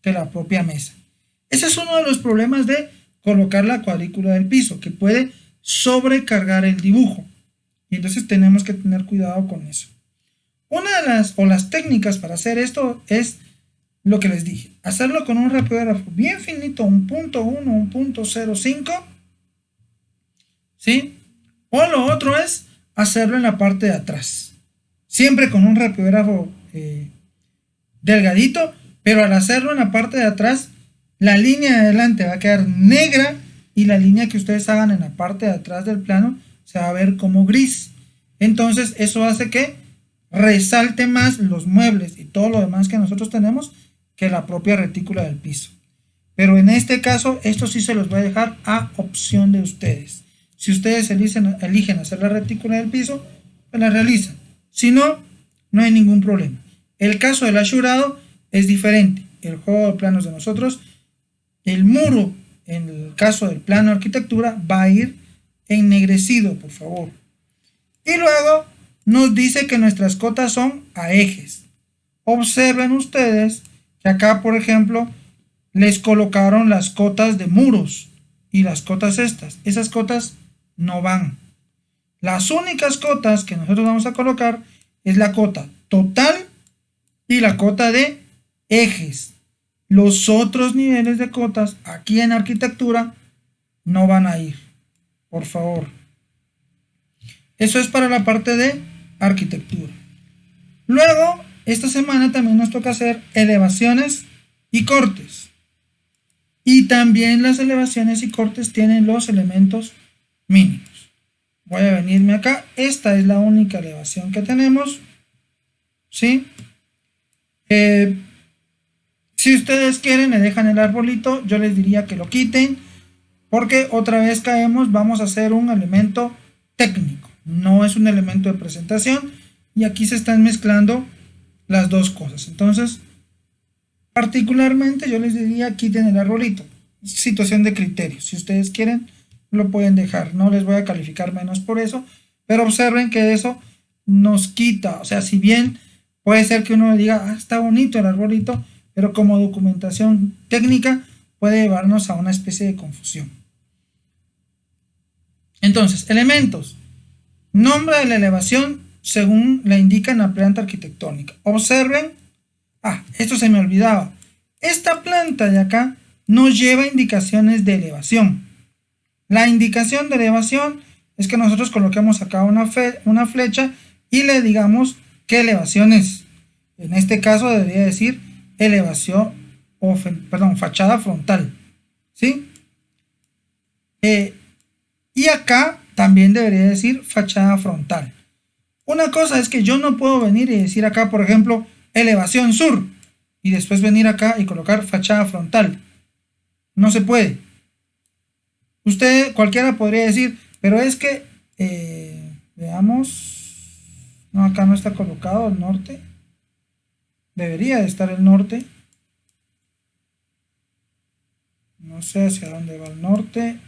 que la propia mesa. Ese es uno de los problemas de colocar la cuadrícula del piso, que puede sobrecargar el dibujo. Y entonces tenemos que tener cuidado con eso. Una de las técnicas para hacer esto es lo que les dije. Hacerlo con un rapidógrafo bien finito, un .1, un .05. ¿Sí? O lo otro es hacerlo en la parte de atrás. Siempre con un rapidógrafo delgadito, pero al hacerlo en la parte de atrás, la línea de adelante va a quedar negra y la línea que ustedes hagan en la parte de atrás del plano se va a ver como gris. Entonces eso hace que resalte más los muebles y todo lo demás que nosotros tenemos que la propia retícula del piso. Pero en este caso, esto sí se los voy a dejar a opción de ustedes. Si ustedes eligen hacer la retícula del piso, pues la realizan. Si no, no hay ningún problema. El caso del ashurado es diferente. El juego de planos de nosotros, el muro, en el caso del plano de arquitectura, va a ir ennegrecido, por favor. Y luego nos dice que nuestras cotas son a ejes. Observen ustedes que acá, por ejemplo, les colocaron las cotas de muros y las cotas estas. Esas cotas no van. Las únicas cotas que nosotros vamos a colocar es la cota total y la cota de ejes. Los otros niveles de cotas aquí en arquitectura no van a ir. Por favor. Eso es para la parte de arquitectura. Luego, esta semana también nos toca hacer elevaciones y cortes. Y también las elevaciones y cortes tienen los elementos mínimos. Voy a venirme acá. Esta es la única elevación que tenemos. ¿Sí? Si ustedes quieren, le dejan el arbolito. Yo les diría que lo quiten. Porque otra vez caemos. Vamos a hacer un elemento técnico. No es un elemento de presentación. Y aquí se están mezclando las dos cosas. Entonces, particularmente yo les diría quiten el arbolito. Situación de criterio. Si ustedes quieren, lo pueden dejar. No les voy a calificar menos por eso. Pero observen que eso nos quita. O sea, si bien puede ser que uno diga, está bonito el arbolito, pero como documentación técnica puede llevarnos a una especie de confusión. Entonces, elementos. Nombre de la elevación según la indica en la planta arquitectónica. Observen. Esto se me olvidaba. Esta planta de acá nos lleva indicaciones de elevación. La indicación de elevación es que nosotros coloquemos acá una flecha y le digamos qué elevación es. En este caso debería decir elevación o fachada frontal, ¿sí? Y acá también debería decir fachada frontal. Una cosa es que yo no puedo venir y decir acá, por ejemplo, elevación sur, y después venir acá y colocar fachada frontal. No se puede. Usted, cualquiera podría decir, pero es que, veamos, no, acá no está colocado el norte. Debería de estar el norte. No sé hacia dónde va el norte.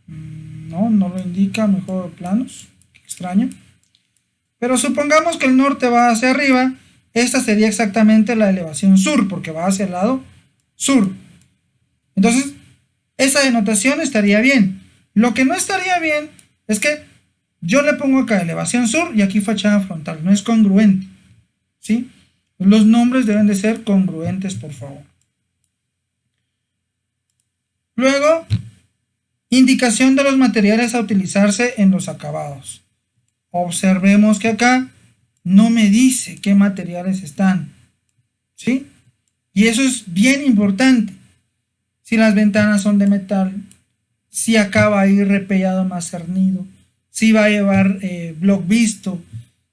No lo indica mejor de planos. Qué extraño. Pero supongamos que el norte va hacia arriba. Esta sería exactamente la elevación sur, porque va hacia el lado sur. Entonces, esa denotación estaría bien. Lo que no estaría bien es que yo le pongo acá elevación sur y aquí fachada frontal. No es congruente, ¿sí? Los nombres deben de ser congruentes, por favor. Luego, indicación de los materiales a utilizarse en los acabados. Observemos que acá no me dice qué materiales están, ¿sí? Y eso es bien importante. Si las ventanas son de metal, si acá va a ir repellado más cernido, si va a llevar block visto,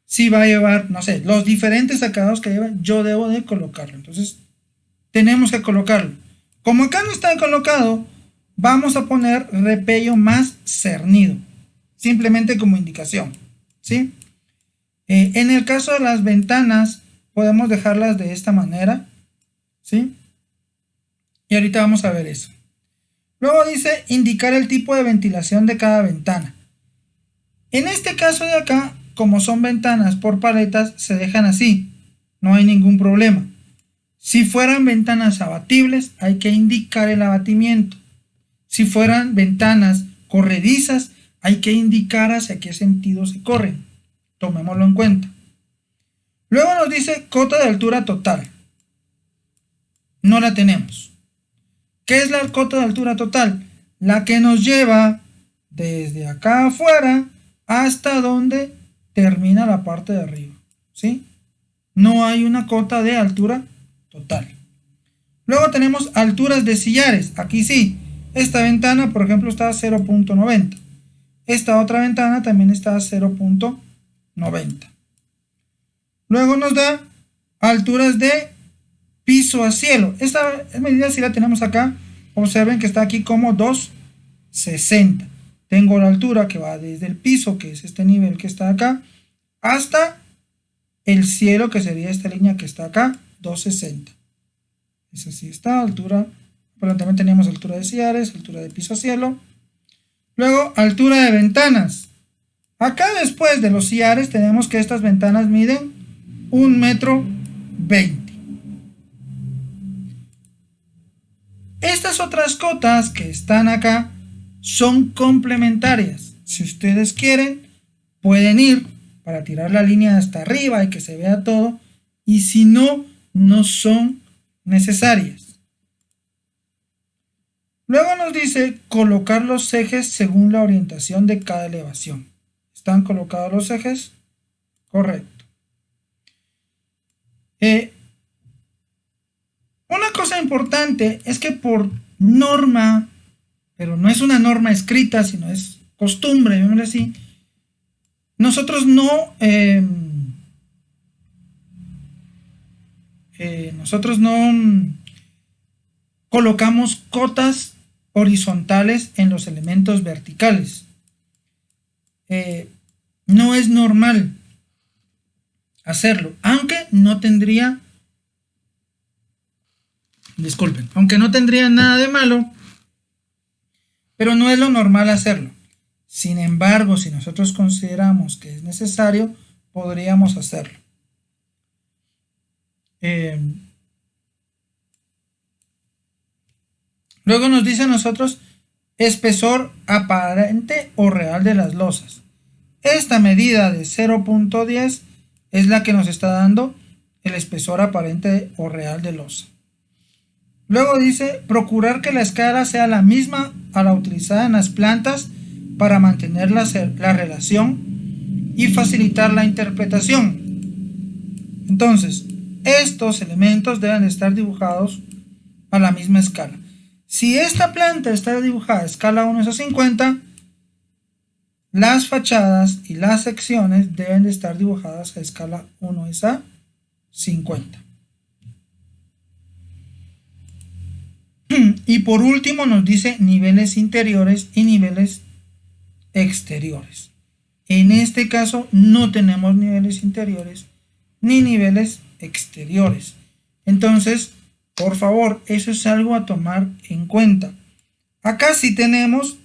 si va a llevar, no sé, los diferentes acabados que lleva, yo debo de colocarlo. Entonces, tenemos que colocarlo. Como acá no está colocado, vamos a poner repello más cernido, simplemente como indicación, ¿sí? En el caso de las ventanas, podemos dejarlas de esta manera, ¿sí? Y ahorita vamos a ver eso. Luego dice indicar el tipo de ventilación de cada ventana. En este caso de acá, como son ventanas por paletas, se dejan así, no hay ningún problema. Si fueran ventanas abatibles, hay que indicar el abatimiento. Si fueran ventanas corredizas, hay que indicar hacia qué sentido se corren. Tomémoslo en cuenta. Luego nos dice cota de altura total. No la tenemos. ¿Qué es la cota de altura total? La que nos lleva desde acá afuera hasta donde termina la parte de arriba, ¿sí? No hay una cota de altura total. Luego tenemos alturas de sillares. Aquí sí. Esta ventana, por ejemplo, está a 0.90. Esta otra ventana también está a 0.90. Luego nos da alturas de piso a cielo. Esta medida sí la tenemos acá. Observen que está aquí como 2.60. Tengo la altura que va desde el piso, que es este nivel que está acá, hasta el cielo, que sería esta línea que está acá, 2.60. Esa sí está, altura. Pero también tenemos altura de sillares, altura de piso a cielo. Luego, altura de ventanas. Acá después de los sillares tenemos que estas ventanas miden 1,20 m. Estas otras cotas que están acá son complementarias. Si ustedes quieren, pueden ir para tirar la línea hasta arriba y que se vea todo. Y si no, no son necesarias. Luego nos dice colocar los ejes según la orientación de cada elevación. ¿Están colocados los ejes? Correcto. Una cosa importante es que por norma, pero no es una norma escrita, sino es costumbre, digámoslo así, nosotros no colocamos cotas horizontales en los elementos verticales. No es normal hacerlo, aunque no tendría nada de malo, pero no es lo normal hacerlo. Sin embargo, si nosotros consideramos que es necesario, podríamos hacerlo. Luego nos dice a nosotros espesor aparente o real de las losas. Esta medida de 0.10 es la que nos está dando el espesor aparente o real de losa. Luego dice procurar que la escala sea la misma a la utilizada en las plantas para mantener la relación y facilitar la interpretación. Entonces, estos elementos deben estar dibujados a la misma escala. Si esta planta está dibujada a escala 1:50, las fachadas y las secciones deben de estar dibujadas a escala 1:50. Y por último nos dice niveles interiores y niveles exteriores. En este caso no tenemos niveles interiores ni niveles exteriores. Entonces, por favor, eso es algo a tomar en cuenta. Acá sí tenemos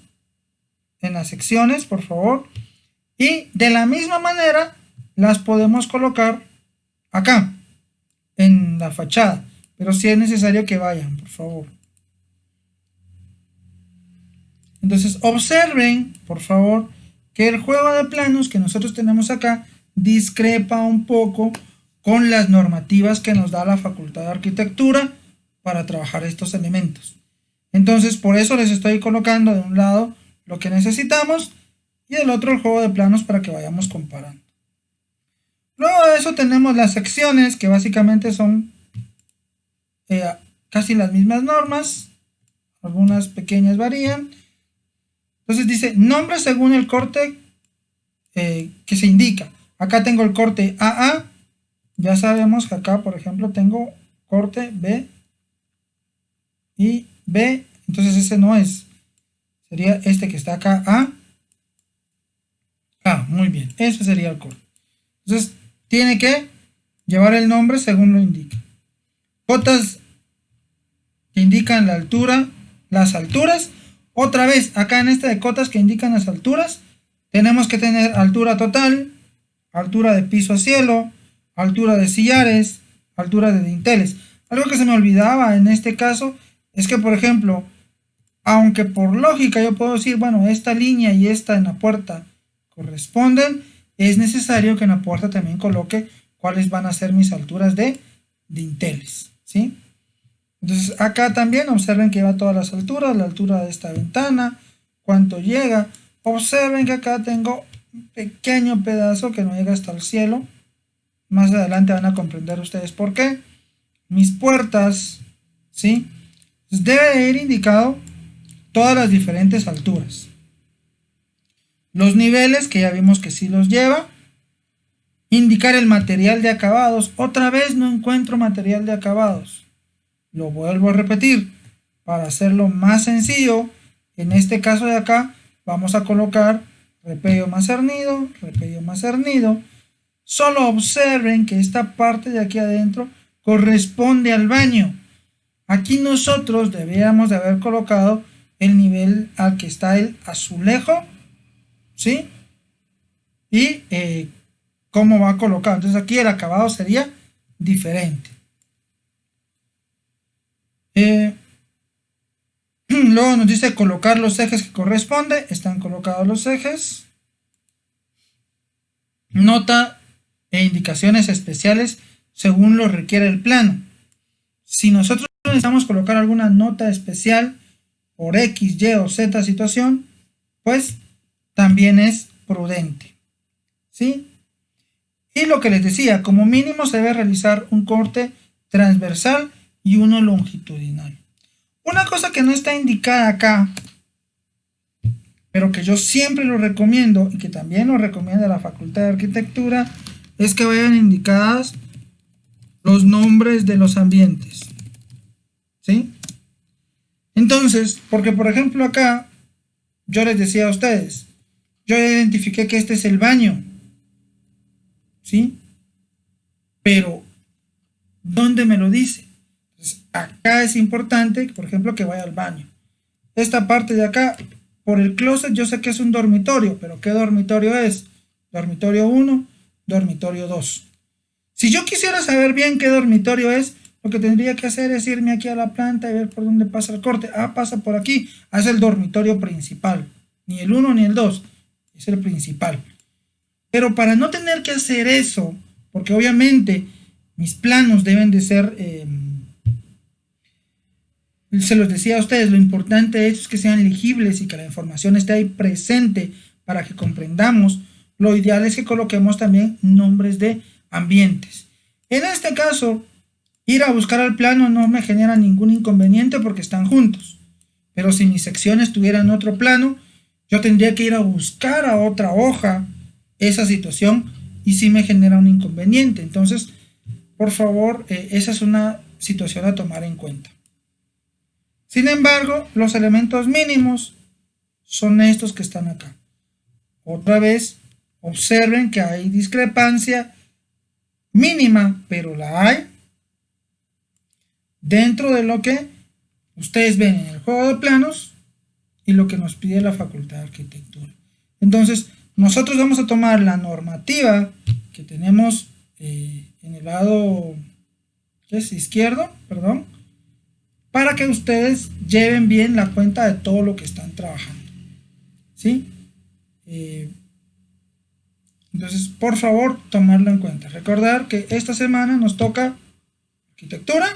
en las secciones, por favor, y de la misma manera las podemos colocar acá en la fachada, pero sí es necesario que vayan, por favor. Entonces observen, por favor, que el juego de planos que nosotros tenemos acá discrepa un poco con las normativas que nos da la Facultad de Arquitectura para trabajar estos elementos. Entonces por eso les estoy colocando de un lado lo que necesitamos y del otro el juego de planos para que vayamos comparando. Luego de eso tenemos las secciones, que básicamente son casi las mismas normas, algunas pequeñas varían. Entonces dice nombre según el corte que se indica. Acá tengo el corte AA. Ya sabemos que acá, por ejemplo, tengo corte B y B. Entonces ese no es. Sería este que está acá, A. Muy bien. Ese sería el corte. Entonces tiene que llevar el nombre según lo indica. Cotas que indican la altura, las alturas. Otra vez, acá en este de cotas que indican las alturas, tenemos que tener altura total, altura de piso a cielo, altura de sillares, altura de dinteles. Algo que se me olvidaba en este caso es que, por ejemplo, aunque por lógica yo puedo decir, bueno, esta línea y esta en la puerta corresponden, es necesario que en la puerta también coloque cuáles van a ser mis alturas de dinteles, ¿sí? Entonces acá también observen que va todas las alturas, la altura de esta ventana, cuánto llega. Observen que acá tengo un pequeño pedazo que no llega hasta el cielo. Más adelante van a comprender ustedes por qué. Mis puertas, ¿sí? Entonces debe ir indicado todas las diferentes alturas. Los niveles, que ya vimos que sí los lleva. Indicar el material de acabados. Otra vez no encuentro material de acabados. Lo vuelvo a repetir. Para hacerlo más sencillo, en este caso de acá, vamos a colocar repello más cernido, repello más cernido. Solo observen que esta parte de aquí adentro corresponde al baño. Aquí nosotros deberíamos de haber colocado el nivel al que está el azulejo, ¿sí? Y cómo va colocado. Entonces aquí el acabado sería diferente. Luego nos dice colocar los ejes que corresponde. Están colocados los ejes. Nota e indicaciones especiales según lo requiere el plano. Si nosotros necesitamos colocar alguna nota especial por X, Y o Z situación, pues también es prudente, ¿sí? Y lo que les decía, como mínimo se debe realizar un corte transversal y uno longitudinal. Una cosa que no está indicada acá, pero que yo siempre lo recomiendo y que también lo recomienda la Facultad de Arquitectura, es que vayan indicadas los nombres de los ambientes, ¿sí? Entonces, porque por ejemplo acá, yo les decía a ustedes, yo ya identifiqué que este es el baño, ¿sí? Pero, ¿dónde me lo dice? Entonces, acá es importante, por ejemplo, que vaya al baño. Esta parte de acá, por el closet, yo sé que es un dormitorio, pero ¿qué dormitorio es? Dormitorio 1, dormitorio 2. Si yo quisiera saber bien qué dormitorio es, lo que tendría que hacer es irme aquí a la planta y ver por dónde pasa el corte. Pasa por aquí. Es el dormitorio principal. Ni el 1 ni el 2. Es el principal. Pero para no tener que hacer eso, porque obviamente mis planos deben de ser, se los decía a ustedes, lo importante es que sean legibles y que la información esté ahí presente para que comprendamos. Lo ideal es que coloquemos también nombres de ambientes. En este caso, Ir a buscar al plano no me genera ningún inconveniente porque están juntos. Pero si mi sección estuviera en otro plano, yo tendría que ir a buscar a otra hoja esa situación y sí me genera un inconveniente. Entonces, por favor, esa es una situación a tomar en cuenta. Sin embargo, los elementos mínimos son estos que están acá. Otra vez, observen que hay discrepancia mínima, pero la hay dentro de lo que ustedes ven en el juego de planos y lo que nos pide la Facultad de Arquitectura. Entonces, nosotros vamos a tomar la normativa que tenemos en el lado izquierdo, perdón, para que ustedes lleven bien la cuenta de todo lo que están trabajando. ¿Sí? Entonces, por favor, tomarlo en cuenta. Recordar que esta semana nos toca arquitectura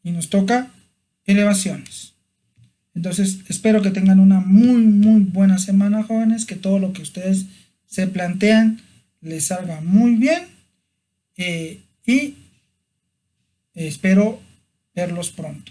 y nos toca elevaciones. Entonces, espero que tengan una muy buena semana, jóvenes, que todo lo que ustedes se plantean les salga muy bien y espero verlos pronto.